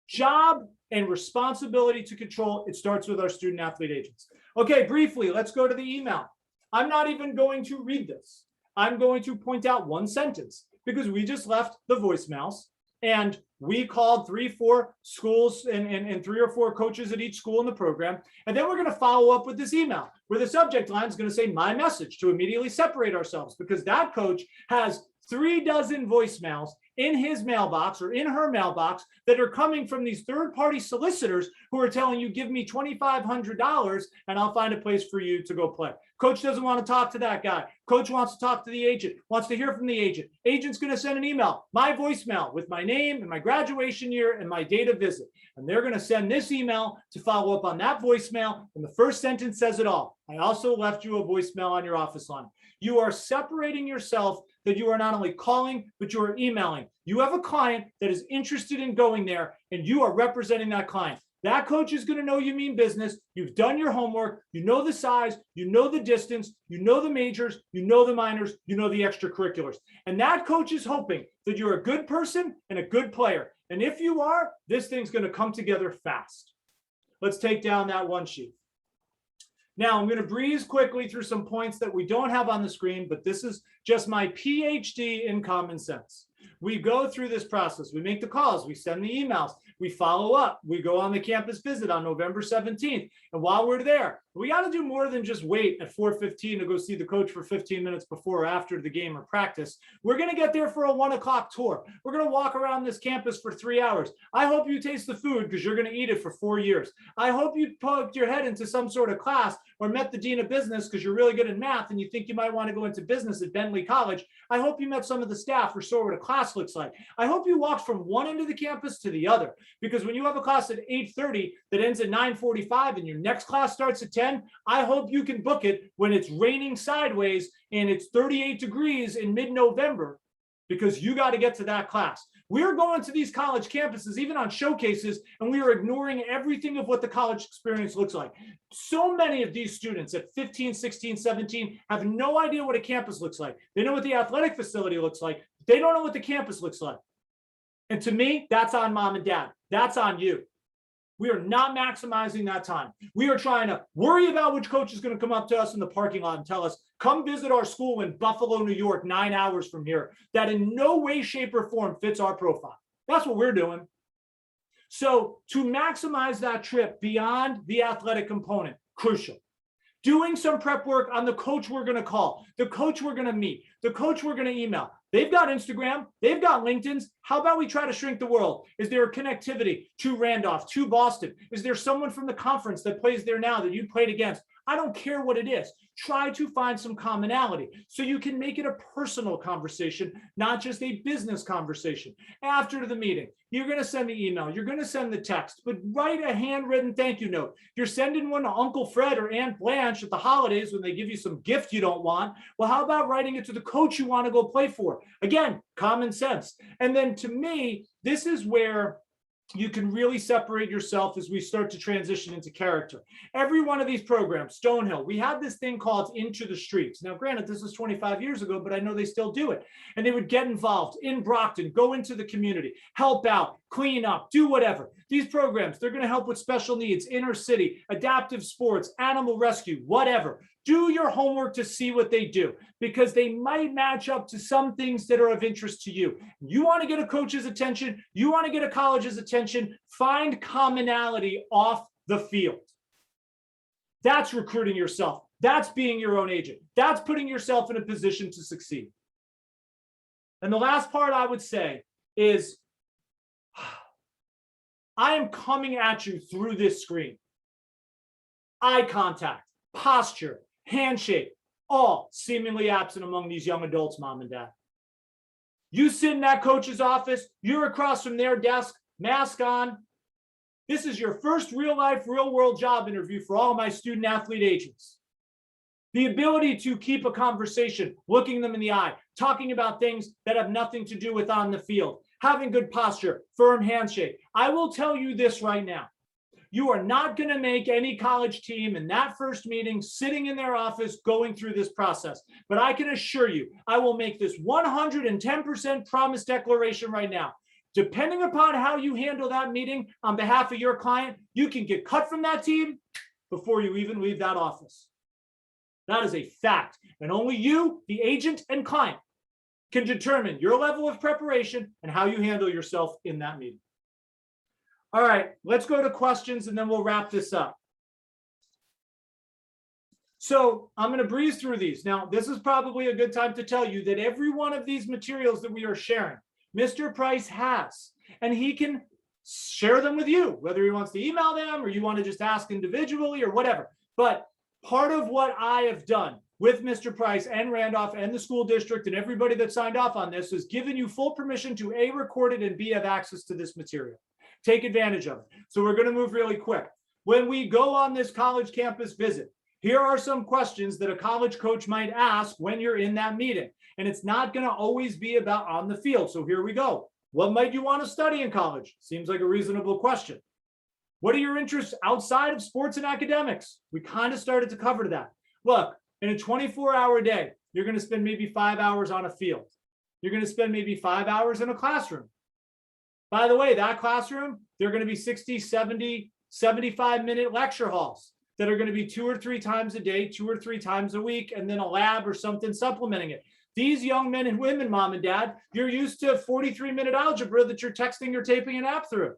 job and responsibility to control. It starts with our student athlete agents. Okay, briefly, let's go to the email. I'm not even going to read this. I'm going to point out one sentence because we just left the voicemails and we called 3-4 schools and 3 or 4 coaches at each school in the program. And then we're going to follow up with this email where the subject line is going to say my message to immediately separate ourselves because that coach has 3 dozen voicemails in his mailbox or in her mailbox that are coming from these third-party solicitors who are telling you, give me $2,500 and I'll find a place for you to go play. Coach doesn't want to talk to that guy. Coach wants to talk to the agent, wants to hear from the agent. Agent's going to send an email, my voicemail with my name and my graduation year and my date of visit. And they're going to send this email to follow up on that voicemail. And the first sentence says it all. I also left you a voicemail on your office line. You are separating yourself that you are not only calling, but you are emailing. You have a client that is interested in going there, and you are representing that client. That coach is going to know you mean business. You've done your homework. You know the size. You know the distance. You know the majors. You know the minors. You know the extracurriculars. And that coach is hoping that you're a good person and a good player. And if you are, this thing's going to come together fast. Let's take down that one sheet. Now, I'm going to breeze quickly through some points that we don't have on the screen, but this is just my PhD in common sense. We go through this process. We make the calls. We send the emails. We follow up. We go on the campus visit on November 17th. And while we're there, we got to do more than just wait at 4:15 to go see the coach for 15 minutes before or after the game or practice. We're going to get there for a 1 o'clock tour. We're going to walk around this campus for 3 hours. I hope you taste the food because you're going to eat it for 4 years. I hope you poked your head into some sort of class or met the dean of business because you're really good in math and you think you might want to go into business at Bentley College. I hope you met some of the staff or saw what a class looks like. I hope you walked from one end of the campus to the other, because when you have a class at 8:30 that ends at 9:45 and your next class starts at 10, I hope you can book it when it's raining sideways and it's 38 degrees in mid-November, because you got to get to that class. We're going to these college campuses, even on showcases, and we are ignoring everything of what the college experience looks like. So many of these students at 15, 16, 17 have no idea what a campus looks like. They know what the athletic facility looks like. They don't know what the campus looks like. And to me, that's on mom and dad. That's on you. We are not maximizing that time. We are trying to worry about which coach is going to come up to us in the parking lot and tell us, come visit our school in Buffalo, New York, 9 hours from here. That in no way, shape, or form fits our profile. That's what we're doing. So to maximize that trip beyond the athletic component, crucial. Doing some prep work on the coach we're going to call, the coach we're going to meet, the coach we're going to email. They've got Instagram. They've got LinkedIn's. How about we try to shrink the world? Is there a connectivity to Randolph, to Boston? Is there someone from the conference that plays there now that you played against? I don't care what it is. Try to find some commonality so you can make it a personal conversation, not just a business conversation. After the meeting, you're going to send the email. You're going to send the text, but write a handwritten thank you note. You're sending one to Uncle Fred or Aunt Blanche at the holidays when they give you some gift you don't want. Well, how about writing it to the coach you want to go play for? Again, common sense. And then to me, this is where you can really separate yourself as we start to transition into character. Every one of these programs, Stonehill, we had this thing called Into the Streets. Now, granted, this was 25 years ago, but I know they still do it. And they would get involved in Brockton, go into the community, help out, clean up, do whatever. These programs, they're going to help with special needs, inner city, adaptive sports, animal rescue, whatever. Do your homework to see what they do, because they might match up to some things that are of interest to you. You want to get a coach's attention. You want to get a college's attention. Find commonality off the field. That's recruiting yourself. That's being your own agent. That's putting yourself in a position to succeed. And the last part I would say is, I am coming at you through this screen. Eye contact, posture, handshake, all seemingly absent among these young adults, mom and dad. You sit in that coach's office, you're across from their desk, mask on. This is your first real life, real world job interview for all my student athlete agents. The ability to keep a conversation, looking them in the eye, talking about things that have nothing to do with on the field, having good posture, firm handshake. I will tell you this right now. You are not going to make any college team in that first meeting sitting in their office going through this process. But I can assure you, I will make this 110% promise declaration right now. Depending upon how you handle that meeting on behalf of your client, you can get cut from that team before you even leave that office. That is a fact. And only you, the agent and client, can determine your level of preparation and how you handle yourself in that meeting. All right, let's go to questions and then we'll wrap this up. So I'm going to breeze through these. Now, this is probably a good time to tell you that every one of these materials that we are sharing, Mr. Price has, and he can share them with you, whether he wants to email them or you want to just ask individually or whatever. But part of what I have done with Mr. Price and Randolph and the school district and everybody that signed off on this is given you full permission to A, record it, and B, have access to this material. Take advantage of it. So we're going to move really quick. When we go on this college campus visit, here are some questions that a college coach might ask when you're in that meeting. And it's not going to always be about on the field. So here we go. What might you want to study in college? Seems like a reasonable question. What are your interests outside of sports and academics? We kind of started to cover that. Look, in a 24-hour day, you're going to spend maybe 5 hours on a field. You're going to spend maybe 5 hours in a classroom. By the way, that classroom, they're going to be 60, 70, 75-minute lecture halls that are going to be 2 or 3 times a day, 2 or 3 times a week, and then a lab or something supplementing it. These young men and women, mom and dad, you're used to 43-minute algebra that you're texting or taping an app through.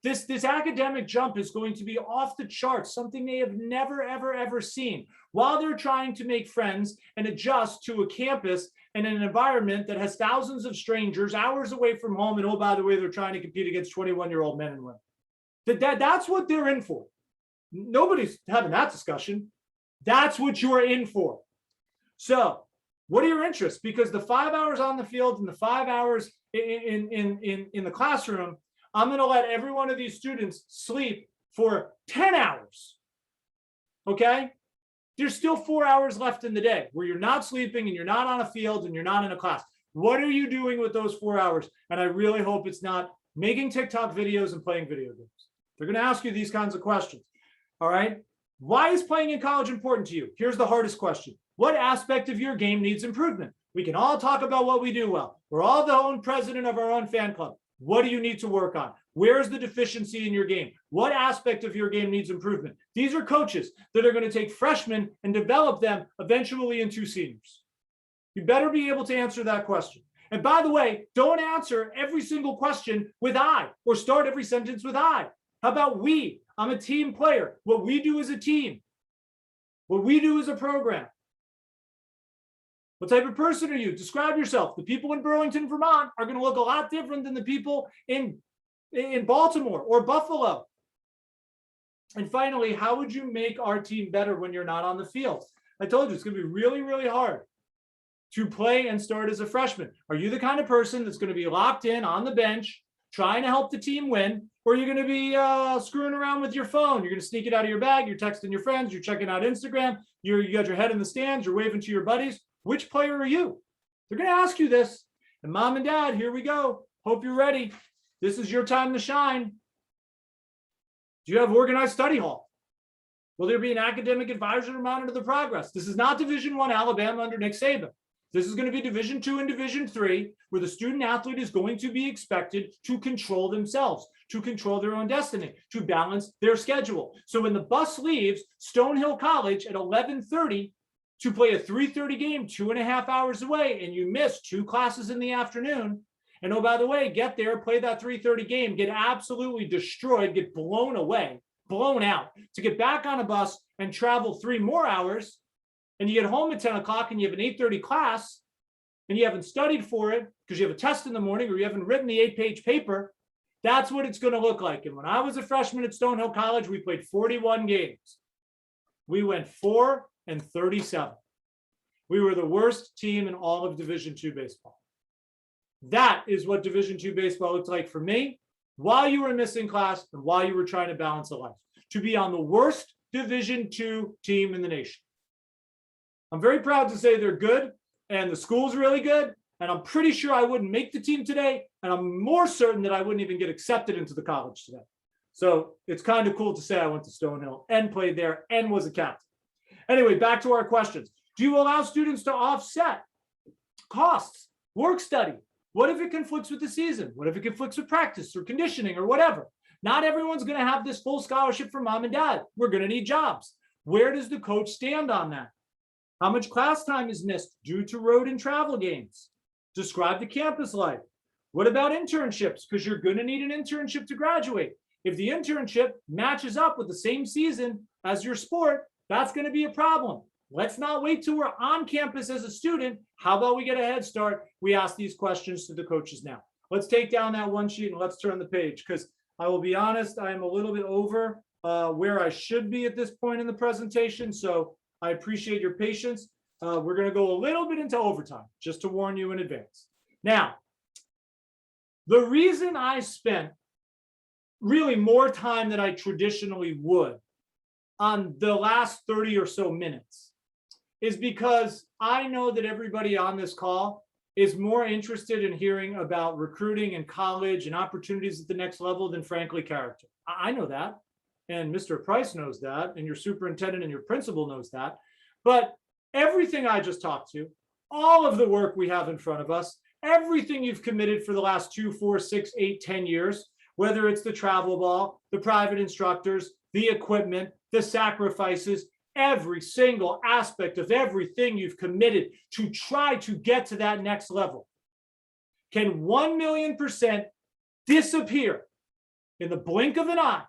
This academic jump is going to be off the charts, something they have never, ever, ever seen, while they're trying to make friends and adjust to a campus and an environment that has thousands of strangers hours away from home. And oh, by the way, they're trying to compete against 21-year-old men and women. That's what they're in for. Nobody's having that discussion. That's what you're in for. So what are your interests? Because the 5 hours on the field and the 5 hours in the classroom, I'm going to let every one of these students sleep for 10 hours. Okay? There's still 4 hours left in the day where you're not sleeping and you're not on a field and you're not in a class. What are you doing with those 4 hours? And I really hope it's not making TikTok videos and playing video games. They're going to ask you these kinds of questions. All right? Why is playing in college important to you? Here's the hardest question. What aspect of your game needs improvement? We can all talk about what we do well. We're all the own president of our own fan club. What do you need to work on? Where's the deficiency in your game? What aspect of your game needs improvement? These are coaches that are going to take freshmen and develop them eventually into seniors. You better be able to answer that question. And by the way, don't answer every single question with I or start every sentence with I. How about we? I'm a team player. What we do as a team. What we do as a program. What type of person are you? Describe yourself. The people in Burlington, Vermont are going to look a lot different than the people in Baltimore or Buffalo. And finally, how would you make our team better when you're not on the field? I told you it's going to be really, really hard to play and start as a freshman. Are you the kind of person that's going to be locked in on the bench, trying to help the team win? Or are you going to be screwing around with your phone? You're going to sneak it out of your bag. You're texting your friends. You're checking out Instagram. You got your head in the stands. You're waving to your buddies. Which player are you? They're going to ask you this. And mom and dad, here we go. Hope you're ready. This is your time to shine. Do you have organized study hall? Will there be an academic advisor to monitor the progress? This is not Division I Alabama under Nick Saban. This is going to be Division II and Division III, where the student athlete is going to be expected to control themselves, to control their own destiny, to balance their schedule. So when the bus leaves Stonehill College at 11:30 to play a 3:30 game 2.5 hours away, and you miss 2 classes in the afternoon, and oh, by the way, get there, play that 3:30 game, get absolutely destroyed, get blown away, blown out, to get back on a bus and travel 3 more hours, and you get home at 10 o'clock and you have an 8:30 class, and you haven't studied for it because you have a test in the morning or you haven't written the 8-page paper. That's what it's going to look like. And when I was a freshman at Stonehill College, we played 41 games. We went 4-37. We were the worst team in all of Division II baseball. That is what Division II baseball looked like for me while you were missing class and while you were trying to balance a life. To be on the worst Division II team in the nation. I'm very proud to say they're good and the school's really good. And I'm pretty sure I wouldn't make the team today. And I'm more certain that I wouldn't even get accepted into the college today. So it's kind of cool to say I went to Stonehill and played there and was a captain. Anyway, back to our questions. Do you allow students to offset costs, work study? What if it conflicts with the season? What if it conflicts with practice or conditioning or whatever? Not everyone's going to have this full scholarship from mom and dad. We're going to need jobs. Where does the coach stand on that? How much class time is missed due to road and travel games? Describe the campus life. What about internships? Because you're going to need an internship to graduate. If the internship matches up with the same season as your sport, that's going to be a problem. Let's not wait till we're on campus as a student. How about we get a head start? We ask these questions to the coaches now. Let's take down that one sheet and let's turn the page, because I will be honest, I am a little bit over where I should be at this point in the presentation. So I appreciate your patience. We're going to go a little bit into overtime, just to warn you in advance. Now, the reason I spent really more time than I traditionally would on the last 30 or so minutes is because I know that everybody on this call is more interested in hearing about recruiting and college and opportunities at the next level than, frankly, character. I know that, and Mr. Price knows that, and your superintendent and your principal knows that. But everything I just talked to, all of the work we have in front of us, everything you've committed for the last 2, 4, 6, 8, 10 years, whether it's the travel ball, the private instructors, the equipment, the sacrifices, every single aspect of everything you've committed to try to get to that next level can 1,000,000% disappear in the blink of an eye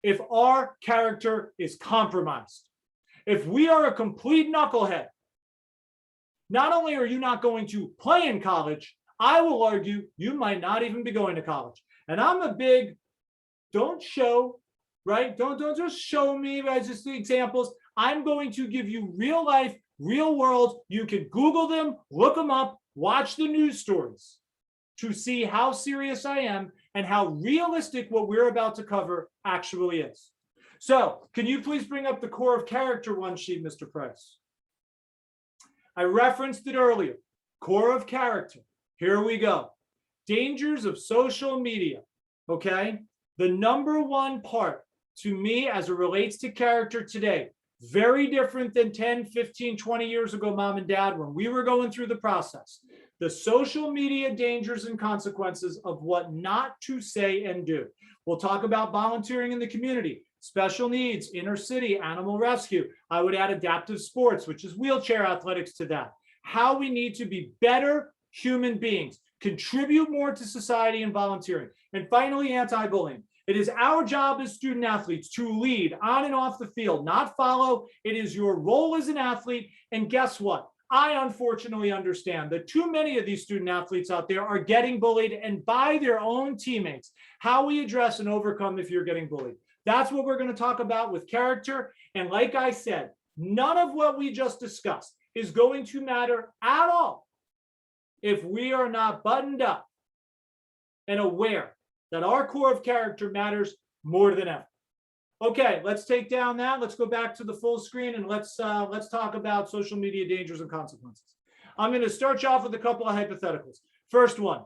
if our character is compromised. If we are a complete knucklehead, not only are you not going to play in college, I will argue you might not even be going to college. And I'm a big, don't show, right? Don't just show me as just the examples. I'm going to give you real life, real world. You can Google them, look them up, watch the news stories to see how serious I am and how realistic what we're about to cover actually is. So can you please bring up the core of character one sheet, Mr. Price? I referenced it earlier. Core of character. Here we go. Dangers of social media. Okay. The number one part to me as it relates to character today, very different than 10, 15, 20 years ago, mom and dad, when we were going through the process. The social media dangers and consequences of what not to say and do. We'll talk about volunteering in the community, special needs, inner city, animal rescue. I would add adaptive sports, which is wheelchair athletics, to that. How we need to be better human beings, contribute more to society and volunteering. And finally, anti-bullying. It is our job as student athletes to lead on and off the field, not follow. It is your role as an athlete. And guess what? I unfortunately understand that too many of these student athletes out there are getting bullied, and by their own teammates. How we address and overcome if you're getting bullied. That's what we're going to talk about with character. And like I said, none of what we just discussed is going to matter at all if we are not buttoned up and aware that our core of character matters more than ever. Okay, let's take down that. Let's go back to the full screen and let's talk about social media dangers and consequences. I'm going to start you off with a couple of hypotheticals. First one,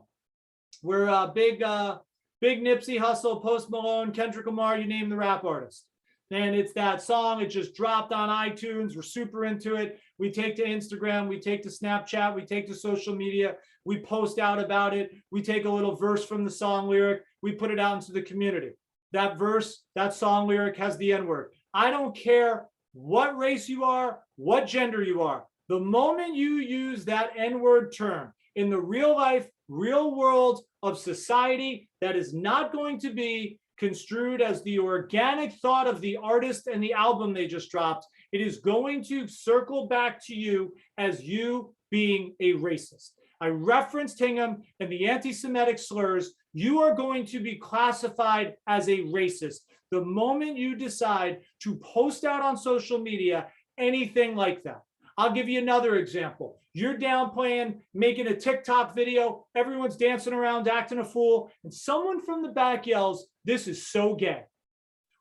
we're big Nipsey Hussle, Post Malone, Kendrick Lamar, you name the rap artist. And it's that song, it just dropped on iTunes. We're super into it. We take to Instagram, we take to Snapchat, we take to social media, we post out about it. We take a little verse from the song lyric, we put it out into the community. That verse, that song lyric has the N-word. I don't care what race you are, what gender you are. The moment you use that N-word term in the real life, real world of society, that is not going to be construed as the organic thought of the artist and the album they just dropped. It is going to circle back to you as you being a racist. I referenced Hingham and the anti-Semitic slurs. You are going to be classified as a racist the moment you decide to post out on social media anything like that. I'll give you another example. You're down playing, making a TikTok video, everyone's dancing around, acting a fool, and someone from the back yells, "This is so gay."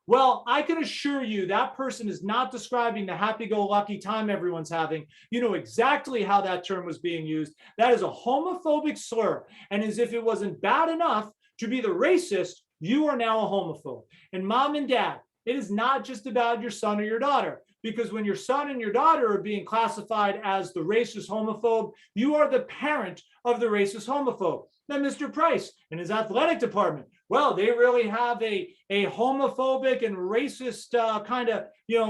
Well, I can assure you that person is not describing the happy-go-lucky time everyone's having. You know exactly how that term was being used. That is a homophobic slur. And as if it wasn't bad enough to be the racist, you are now a homophobe. And mom and dad, it is not just about your son or your daughter. Because when your son and your daughter are being classified as the racist homophobe, you are the parent of the racist homophobe. Then Mr. Price and his athletic department, well, they really have a homophobic and racist kind of,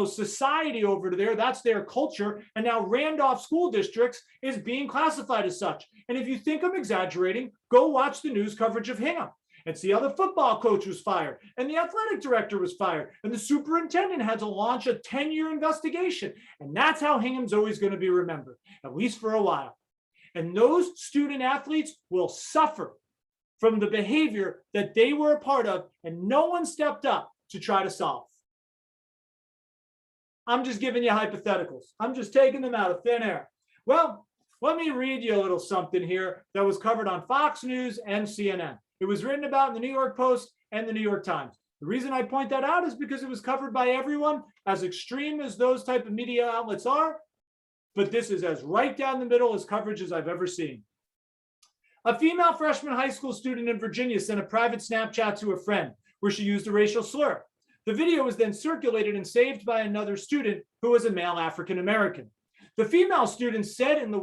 society over there. That's their culture. And now Randolph school districts is being classified as such. And if you think I'm exaggerating, go watch the news coverage of Hingham and see how the football coach was fired and the athletic director was fired and the superintendent had to launch a 10-year investigation. And that's how Hingham's always going to be remembered, at least for a while. And those student athletes will suffer from the behavior that they were a part of and no one stepped up to try to solve. I'm just giving you hypotheticals. I'm just taking them out of thin air. Well, let me read you a little something here that was covered on Fox News and CNN. It was written about in the New York Post and the New York Times. The reason I point that out is because it was covered by everyone, as extreme as those type of media outlets are, but this is as right down the middle as coverage as I've ever seen. A female freshman high school student in Virginia sent a private Snapchat to a friend where she used a racial slur. The video was then circulated and saved by another student who was a male African American. The female student said that the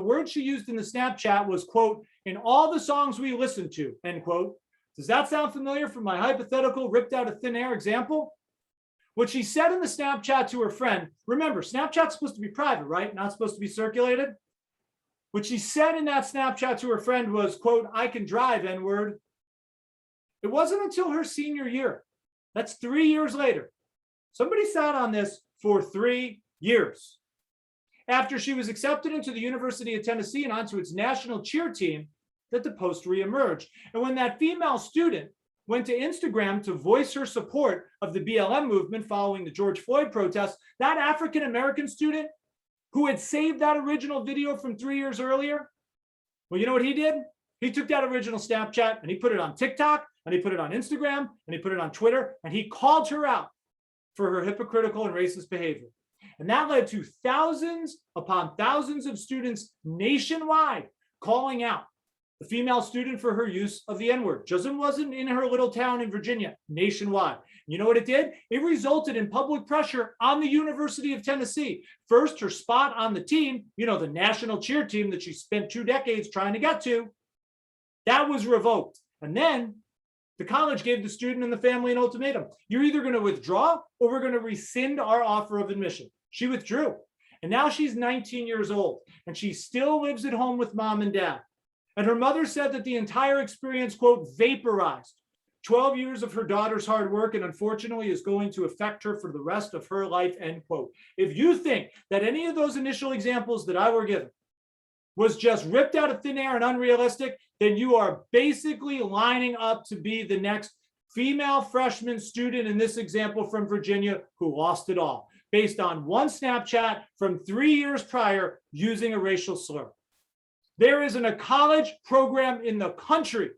word she used in the Snapchat was, quote, "in all the songs we listened to," end quote. Does that sound familiar from my hypothetical ripped out of thin air example? What she said in the Snapchat to her friend, remember, Snapchat's supposed to be private, right? Not supposed to be circulated. What she said in that Snapchat to her friend was, quote, "I can drive, N-word." It wasn't until her senior year, that's 3 years later, somebody sat on this for 3 years. After she was accepted into the University of Tennessee and onto its national cheer team, that the post reemerged. And when that female student went to Instagram to voice her support of the BLM movement following the George Floyd protests, that African-American student who had saved that original video from 3 years earlier, well, you know what he did? He took that original Snapchat and he put it on TikTok and he put it on Instagram and he put it on Twitter and he called her out for her hypocritical and racist behavior. And that led to thousands upon thousands of students nationwide calling out the female student for her use of the N-word. Just wasn't in her little town in Virginia, nationwide. You know what it did? It resulted in public pressure on the University of Tennessee. First, her spot on the team, you know, the national cheer team that she spent 2 decades trying to get to, that was revoked. And then the college gave the student and the family an ultimatum. You're either going to withdraw or we're going to rescind our offer of admission. She withdrew. And now she's 19 years old and she still lives at home with mom and dad. And her mother said that the entire experience, quote, vaporized 12 years of her daughter's hard work and unfortunately is going to affect her for the rest of her life, end quote. If you think that any of those initial examples that I were given was just ripped out of thin air and unrealistic, then you are basically lining up to be the next female freshman student in this example from Virginia who lost it all based on one Snapchat from 3 years prior using a racial slur. There isn't a college program in the country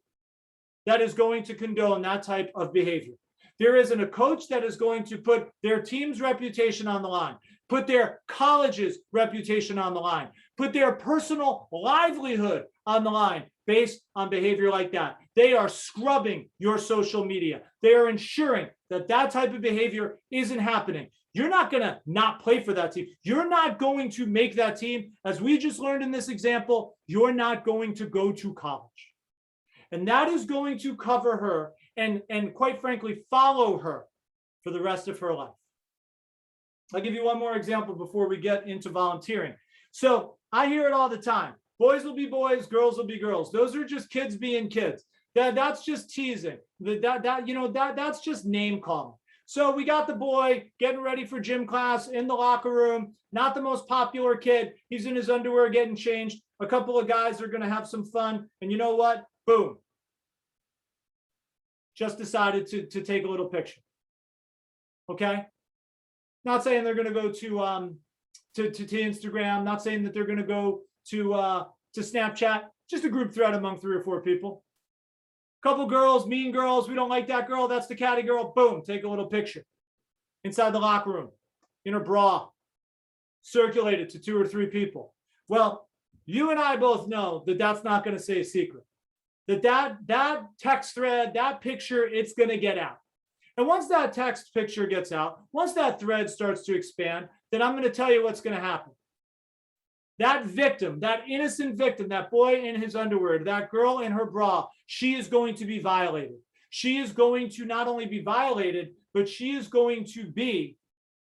that is going to condone that type of behavior. There isn't a coach that is going to put their team's reputation on the line, put their college's reputation on the line, put their personal livelihood on the line based on behavior like that. They are scrubbing your social media. They are ensuring that that type of behavior isn't happening. You're not going to not play for that team. You're not going to make that team. As we just learned in this example, you're not going to go to college. And that is going to cover her and quite frankly, follow her for the rest of her life. I'll give you one more example before we get into volunteering. So I hear it all the time. Boys will be boys, girls will be girls. Those are just kids being kids. That's just teasing. That's just name calling. So we got the boy getting ready for gym class in the locker room, not the most popular kid. He's in his underwear getting changed. A couple of guys are going to have some fun. And you know what? Boom. Just decided to take a little picture. Okay? Not saying they're going to go to Instagram, not saying that they're going to go to Snapchat, just a group thread among 3 or 4 people. Couple girls, mean girls, we don't like that girl, that's the catty girl, boom, take a little picture. Inside the locker room, in her bra, circulated to 2 or 3 people. Well, you and I both know that that's not going to stay a secret. That text thread, that picture, it's going to get out. And once that text picture gets out, once that thread starts to expand, then I'm going to tell you what's going to happen. That victim, that innocent victim, that boy in his underwear, that girl in her bra, she is going to be violated. She is going to not only be violated, but she is going to be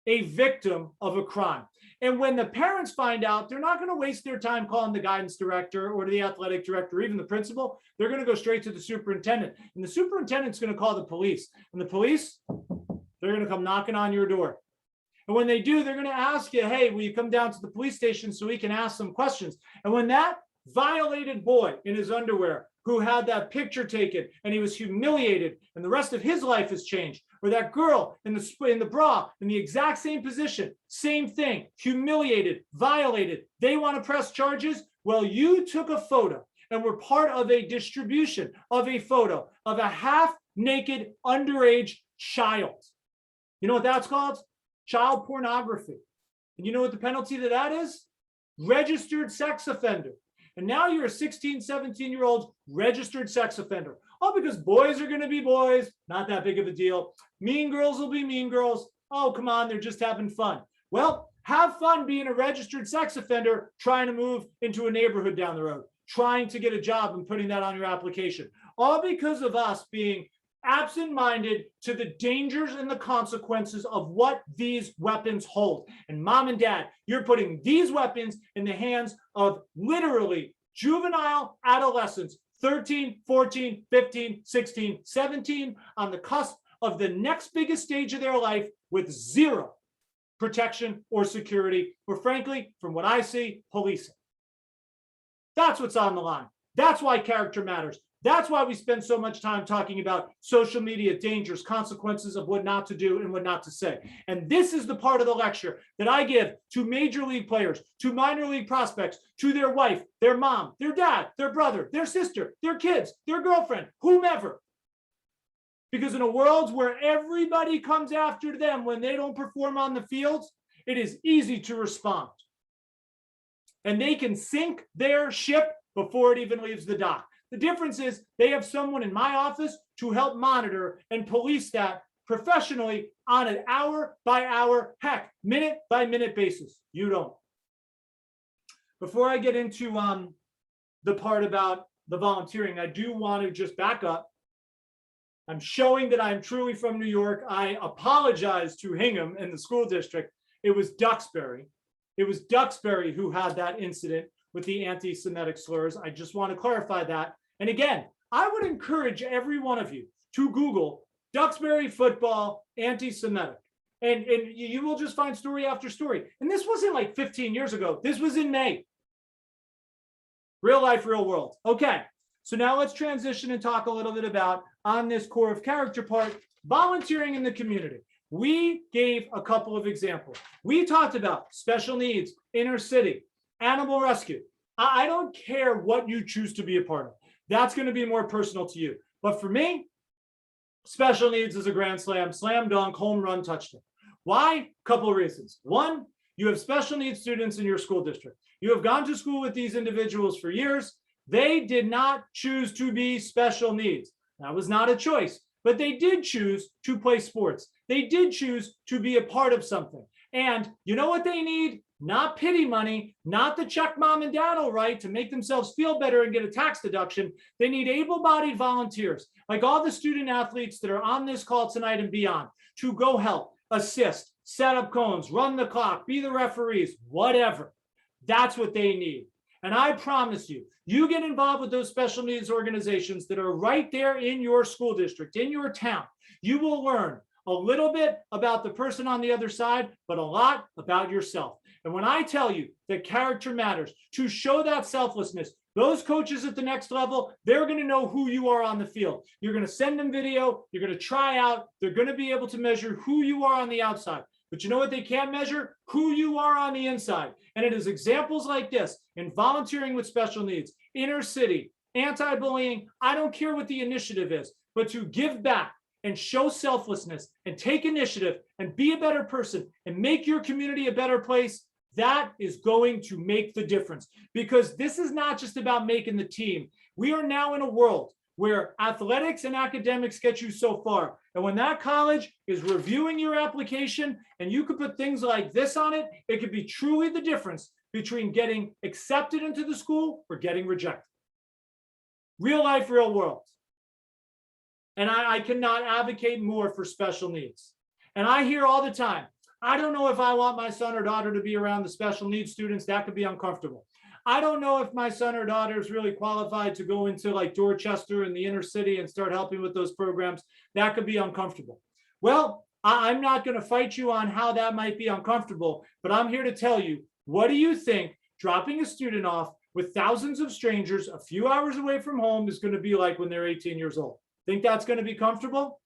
a victim of a crime. And when the parents find out, they're not going to waste their time calling the guidance director or the athletic director, or even the principal. They're going to go straight to the superintendent. And the superintendent's going to call the police. And the police, they're going to come knocking on your door. And when they do, they're going to ask you, hey, will you come down to the police station so we can ask some questions? And when that violated boy in his underwear who had that picture taken and he was humiliated and the rest of his life has changed, or that girl in the bra in the exact same position, same thing, humiliated, violated, they want to press charges. Well, you took a photo and were part of a distribution of a photo of a half-naked underage child. You know what that's called? Child pornography. And you know what the penalty to that is? Registered sex offender. And now you're a 16, 17-year-old registered sex offender. All because boys are going to be boys. Not that big of a deal. Mean girls will be mean girls. Oh, come on, they're just having fun. Well, have fun being a registered sex offender trying to move into a neighborhood down the road, trying to get a job and putting that on your application. All because of us being absent-minded to the dangers and the consequences of what these weapons hold. And mom and dad, you're putting these weapons in the hands of literally juvenile adolescents, 13, 14, 15, 16, 17, on the cusp of the next biggest stage of their life with zero protection or security, or frankly, from what I see, policing. That's what's on the line. That's why character matters. That's why we spend so much time talking about social media dangers, consequences of what not to do and what not to say. And this is the part of the lecture that I give to major league players, to minor league prospects, to their wife, their mom, their dad, their brother, their sister, their kids, their girlfriend, whomever. Because in a world where everybody comes after them when they don't perform on the fields, it is easy to respond. And they can sink their ship before it even leaves the dock. The difference is they have someone in my office to help monitor and police that professionally on an hour by hour, heck, minute by minute basis. You don't. Before I get into the part about the volunteering, I do want to just back up. I'm showing that I'm truly from New York. I apologize to Hingham and the school district. It was Duxbury. It was Duxbury who had that incident with the anti-Semitic slurs. I just want to clarify that. And again, I would encourage every one of you to Google Duxbury football anti-Semitic. And you will just find story after story. And this wasn't like 15 years ago. This was in May. Real life, real world. Okay, so now let's transition and talk a little bit about, on this core of character part, volunteering in the community. We gave a couple of examples. We talked about special needs, inner city, animal rescue. I don't care what you choose to be a part of. That's going to be more personal to you. But for me, special needs is a grand slam, slam dunk, home run, touchdown. Why? Couple of reasons. One, you have special needs students in your school district. You have gone to school with these individuals for years. They did not choose to be special needs. That was not a choice, but they did choose to play sports. They did choose to be a part of something. And you know what they need? Not pity money, not the check mom and dad will write to make themselves feel better and get a tax deduction. They need able-bodied volunteers, like all the student athletes that are on this call tonight and beyond, to go help, assist, set up cones, run the clock, be the referees, whatever. That's what they need. And I promise you, you get involved with those special needs organizations that are right there in your school district, in your town, you will learn a little bit about the person on the other side, but a lot about yourself. And when I tell you that character matters, to show that selflessness, those coaches at the next level, they're going to know who you are on the field. You're going to send them video, you're going to try out, they're going to be able to measure who you are on the outside. But you know what they can't measure? Who you are on the inside. And it is examples like this in volunteering with special needs, inner city, anti-bullying. I don't care what the initiative is, but to give back and show selflessness and take initiative and be a better person and make your community a better place, that is going to make the difference. Because this is not just about making the team. We are now in a world where athletics and academics get you so far. And when that college is reviewing your application and you could put things like this on it, it could be truly the difference between getting accepted into the school or getting rejected. Real life, real world. And I cannot advocate more for special needs. And I hear all the time, I don't know if I want my son or daughter to be around the special needs students. That could be uncomfortable. I don't know if my son or daughter is really qualified to go into like Dorchester in the inner city and start helping with those programs. That could be uncomfortable. Well, I'm not going to fight you on how that might be uncomfortable, but I'm here to tell you, what do you think dropping a student off with thousands of strangers a few hours away from home is going to be like when they're 18 years old? Think that's going to be comfortable?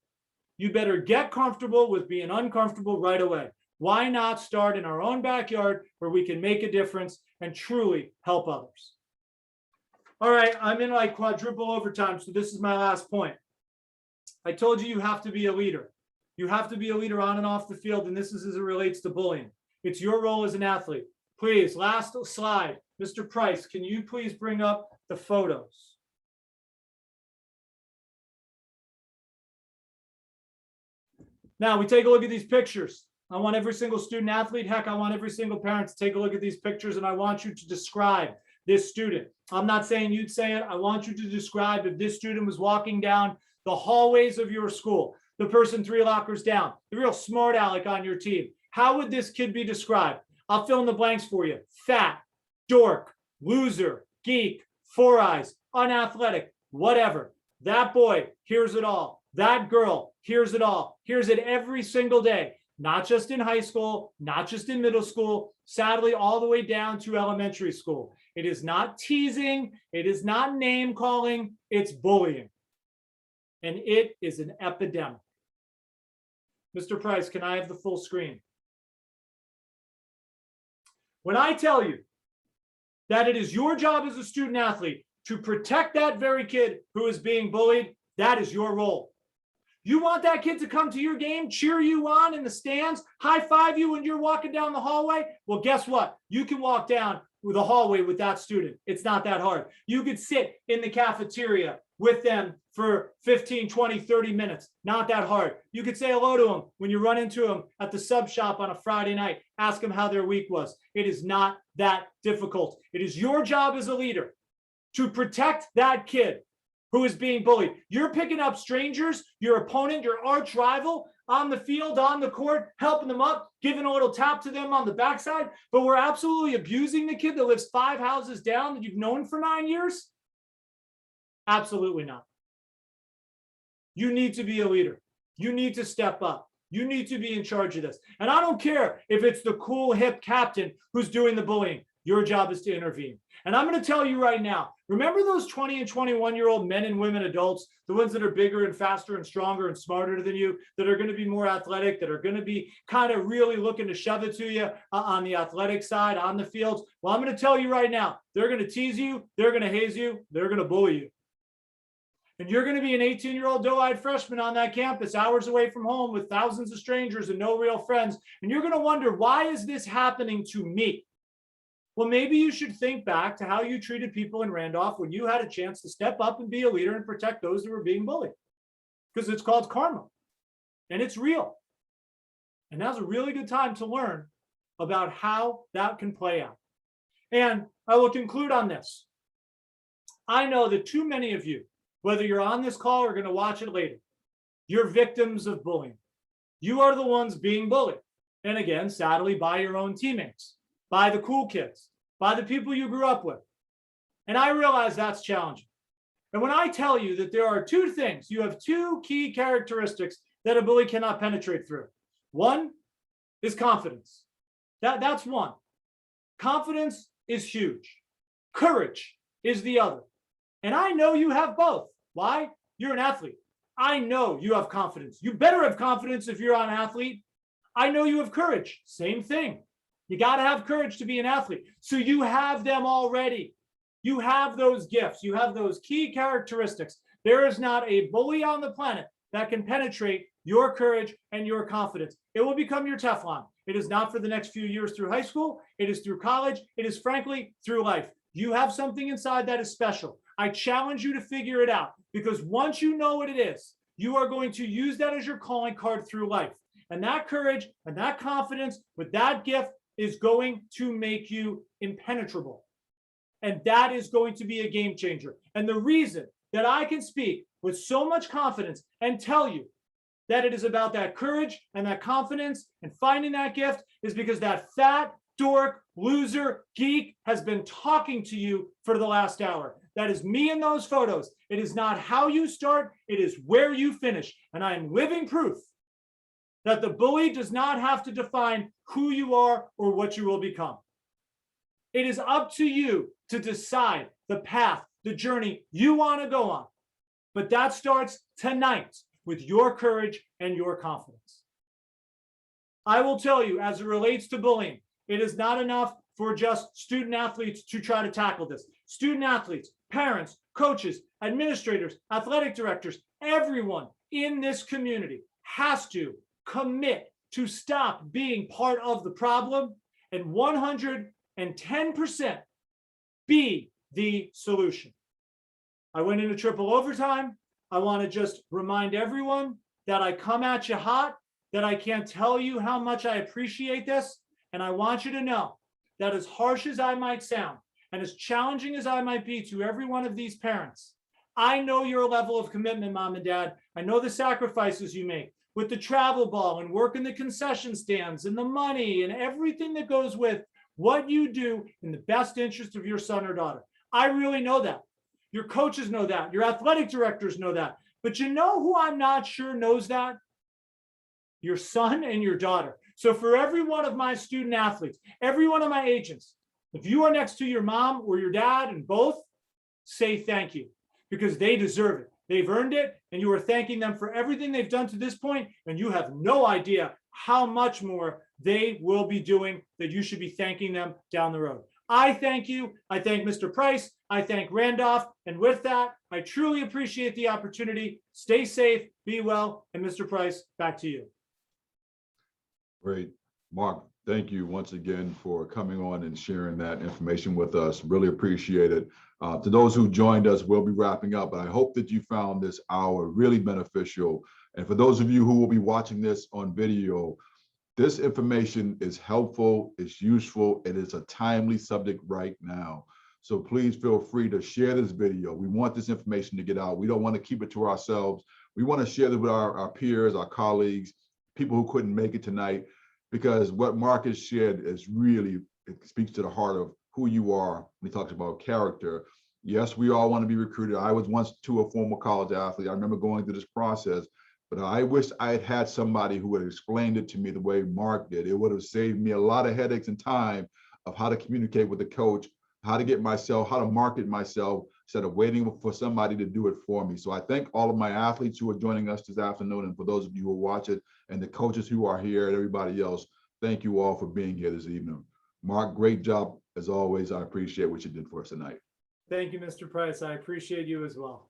You better get comfortable with being uncomfortable right away. Why not start in our own backyard where we can make a difference and truly help others? All right, I'm in like quadruple overtime, so this is my last point. I told you you have to be a leader. You have to be a leader on and off the field, and this is as it relates to bullying. It's your role as an athlete. Please, last slide. Mr. Price, can you please bring up the photos? Now we take a look at these pictures. I want every single student athlete, heck, I want every single parent to take a look at these pictures, and I want you to describe this student. I'm not saying you'd say it. I want you to describe if this student was walking down the hallways of your school, the person 3 lockers down, the real smart aleck on your team. How would this kid be described? I'll fill in the blanks for you. Fat, dork, loser, geek, 4 eyes, unathletic, whatever. That boy hears it all. That girl hears it all. Hears it every single day. Not just in high school, not just in middle school, sadly, all the way down to elementary school. It is not teasing. It is not name calling. It's bullying. And it is an epidemic. Mr. Price, can I have the full screen? When I tell you that it is your job as a student athlete to protect that very kid who is being bullied, that is your role. You want that kid to come to your game, cheer you on in the stands, high five you when you're walking down the hallway? Well, guess what? You can walk down the hallway with that student. It's not that hard. You could sit in the cafeteria with them for 15, 20, 30 minutes. Not that hard. You could say hello to them when you run into them at the sub shop on a Friday night. Ask them how their week was. It is not that difficult. It is your job as a leader to protect that kid who is being bullied. You're picking up strangers, your opponent, your arch rival on the field, on the court, helping them up, giving a little tap to them on the backside, but we're absolutely abusing the kid that lives 5 houses down that you've known for 9 years? Absolutely not. You need to be a leader. You need to step up. You need to be in charge of this. And I don't care if it's the cool, hip captain who's doing the bullying. Your job is to intervene. And I'm going to tell you right now, remember those 20 and 21-year-old men and women adults, the ones that are bigger and faster and stronger and smarter than you, that are going to be more athletic, that are going to be kind of really looking to shove it to you on the athletic side, on the fields? Well, I'm going to tell you right now, they're going to tease you, they're going to haze you, they're going to bully you. And you're going to be an 18-year-old doe-eyed freshman on that campus, hours away from home with thousands of strangers and no real friends. And you're going to wonder, why is this happening to me? Well, maybe you should think back to how you treated people in Randolph when you had a chance to step up and be a leader and protect those who were being bullied. Because it's called karma. And it's real. And now's a really good time to learn about how that can play out. And I will conclude on this. I know that too many of you, whether you're on this call or going to watch it later, you're victims of bullying. You are the ones being bullied. And again, sadly, by your own teammates, by the cool kids, by the people you grew up with. And I realize that's challenging. And when I tell you that there are 2 things, you have 2 key characteristics that a bully cannot penetrate through. One is confidence. That's one. Confidence is huge. Courage is the other. And I know you have both. Why? You're an athlete. I know you have confidence. You better have confidence if you're an athlete. I know you have courage. Same thing. You got to have courage to be an athlete. So you have them already. You have those gifts. You have those key characteristics. There is not a bully on the planet that can penetrate your courage and your confidence. It will become your Teflon. It is not for the next few years through high school. It is through college. It is frankly through life. You have something inside that is special. I challenge you to figure it out, because once you know what it is, you are going to use that as your calling card through life. And that courage and that confidence with that gift is going to make you impenetrable. And that is going to be a game changer. And the reason that I can speak with so much confidence and tell you that it is about that courage and that confidence and finding that gift is because that fat, dork, loser, geek has been talking to you for the last hour. That is me in those photos. It is not how you start, it is where you finish. And I am living proof that the bully does not have to define who you are or what you will become. It is up to you to decide the path, the journey you want to go on. But that starts tonight with your courage and your confidence. I will tell you, as it relates to bullying, it is not enough for just student athletes to try to tackle this. Student athletes, parents, coaches, administrators, athletic directors, everyone in this community has to commit to stop being part of the problem and 110% be the solution. I went into triple overtime. I want to just remind everyone that I come at you hot, that I can't tell you how much I appreciate this. And I want you to know that as harsh as I might sound and as challenging as I might be to every one of these parents, I know your level of commitment, mom and dad. I know the sacrifices you make with the travel ball and working the concession stands and the money and everything that goes with what you do in the best interest of your son or daughter. I really know that. Your coaches know that. Your athletic directors know that. But you know who I'm not sure knows that? Your son and your daughter. So for every one of my student athletes, every one of my agents, if you are next to your mom or your dad and both, say thank you, because they deserve it. They've earned it, and you are thanking them for everything they've done to this point, and you have no idea how much more they will be doing that you should be thanking them down the road. I thank you. I thank Mr. Price. I thank Randolph. And with that, I truly appreciate the opportunity. Stay safe, be well, and Mr. Price, back to you. Great. Mark, thank you once again for coming on and sharing that information with us. Really appreciate it. To those who joined us, we'll be wrapping up, but I hope that you found this hour really beneficial. And for those of you who will be watching this on video, this information is helpful, it's useful, and it's a timely subject right now. So please feel free to share this video. We want this information to get out. We don't want to keep it to ourselves. We want to share this with our peers, our colleagues, people who couldn't make it tonight, because what Mark has shared is really, it speaks to the heart of who you are when he talks about character. Yes, we all want to be recruited. I was once too a former college athlete. I remember going through this process, but I wish I had had somebody who would have explained it to me the way Mark did. It would have saved me a lot of headaches and time of how to communicate with the coach, how to get myself, how to market myself, instead of waiting for somebody to do it for me. So I thank all of my athletes who are joining us this afternoon, and for those of you who watch it, and the coaches who are here, and everybody else, thank you all for being here this evening. Mark, great job as always. I appreciate what you did for us tonight. Thank you, Mr. Price. I appreciate you as well.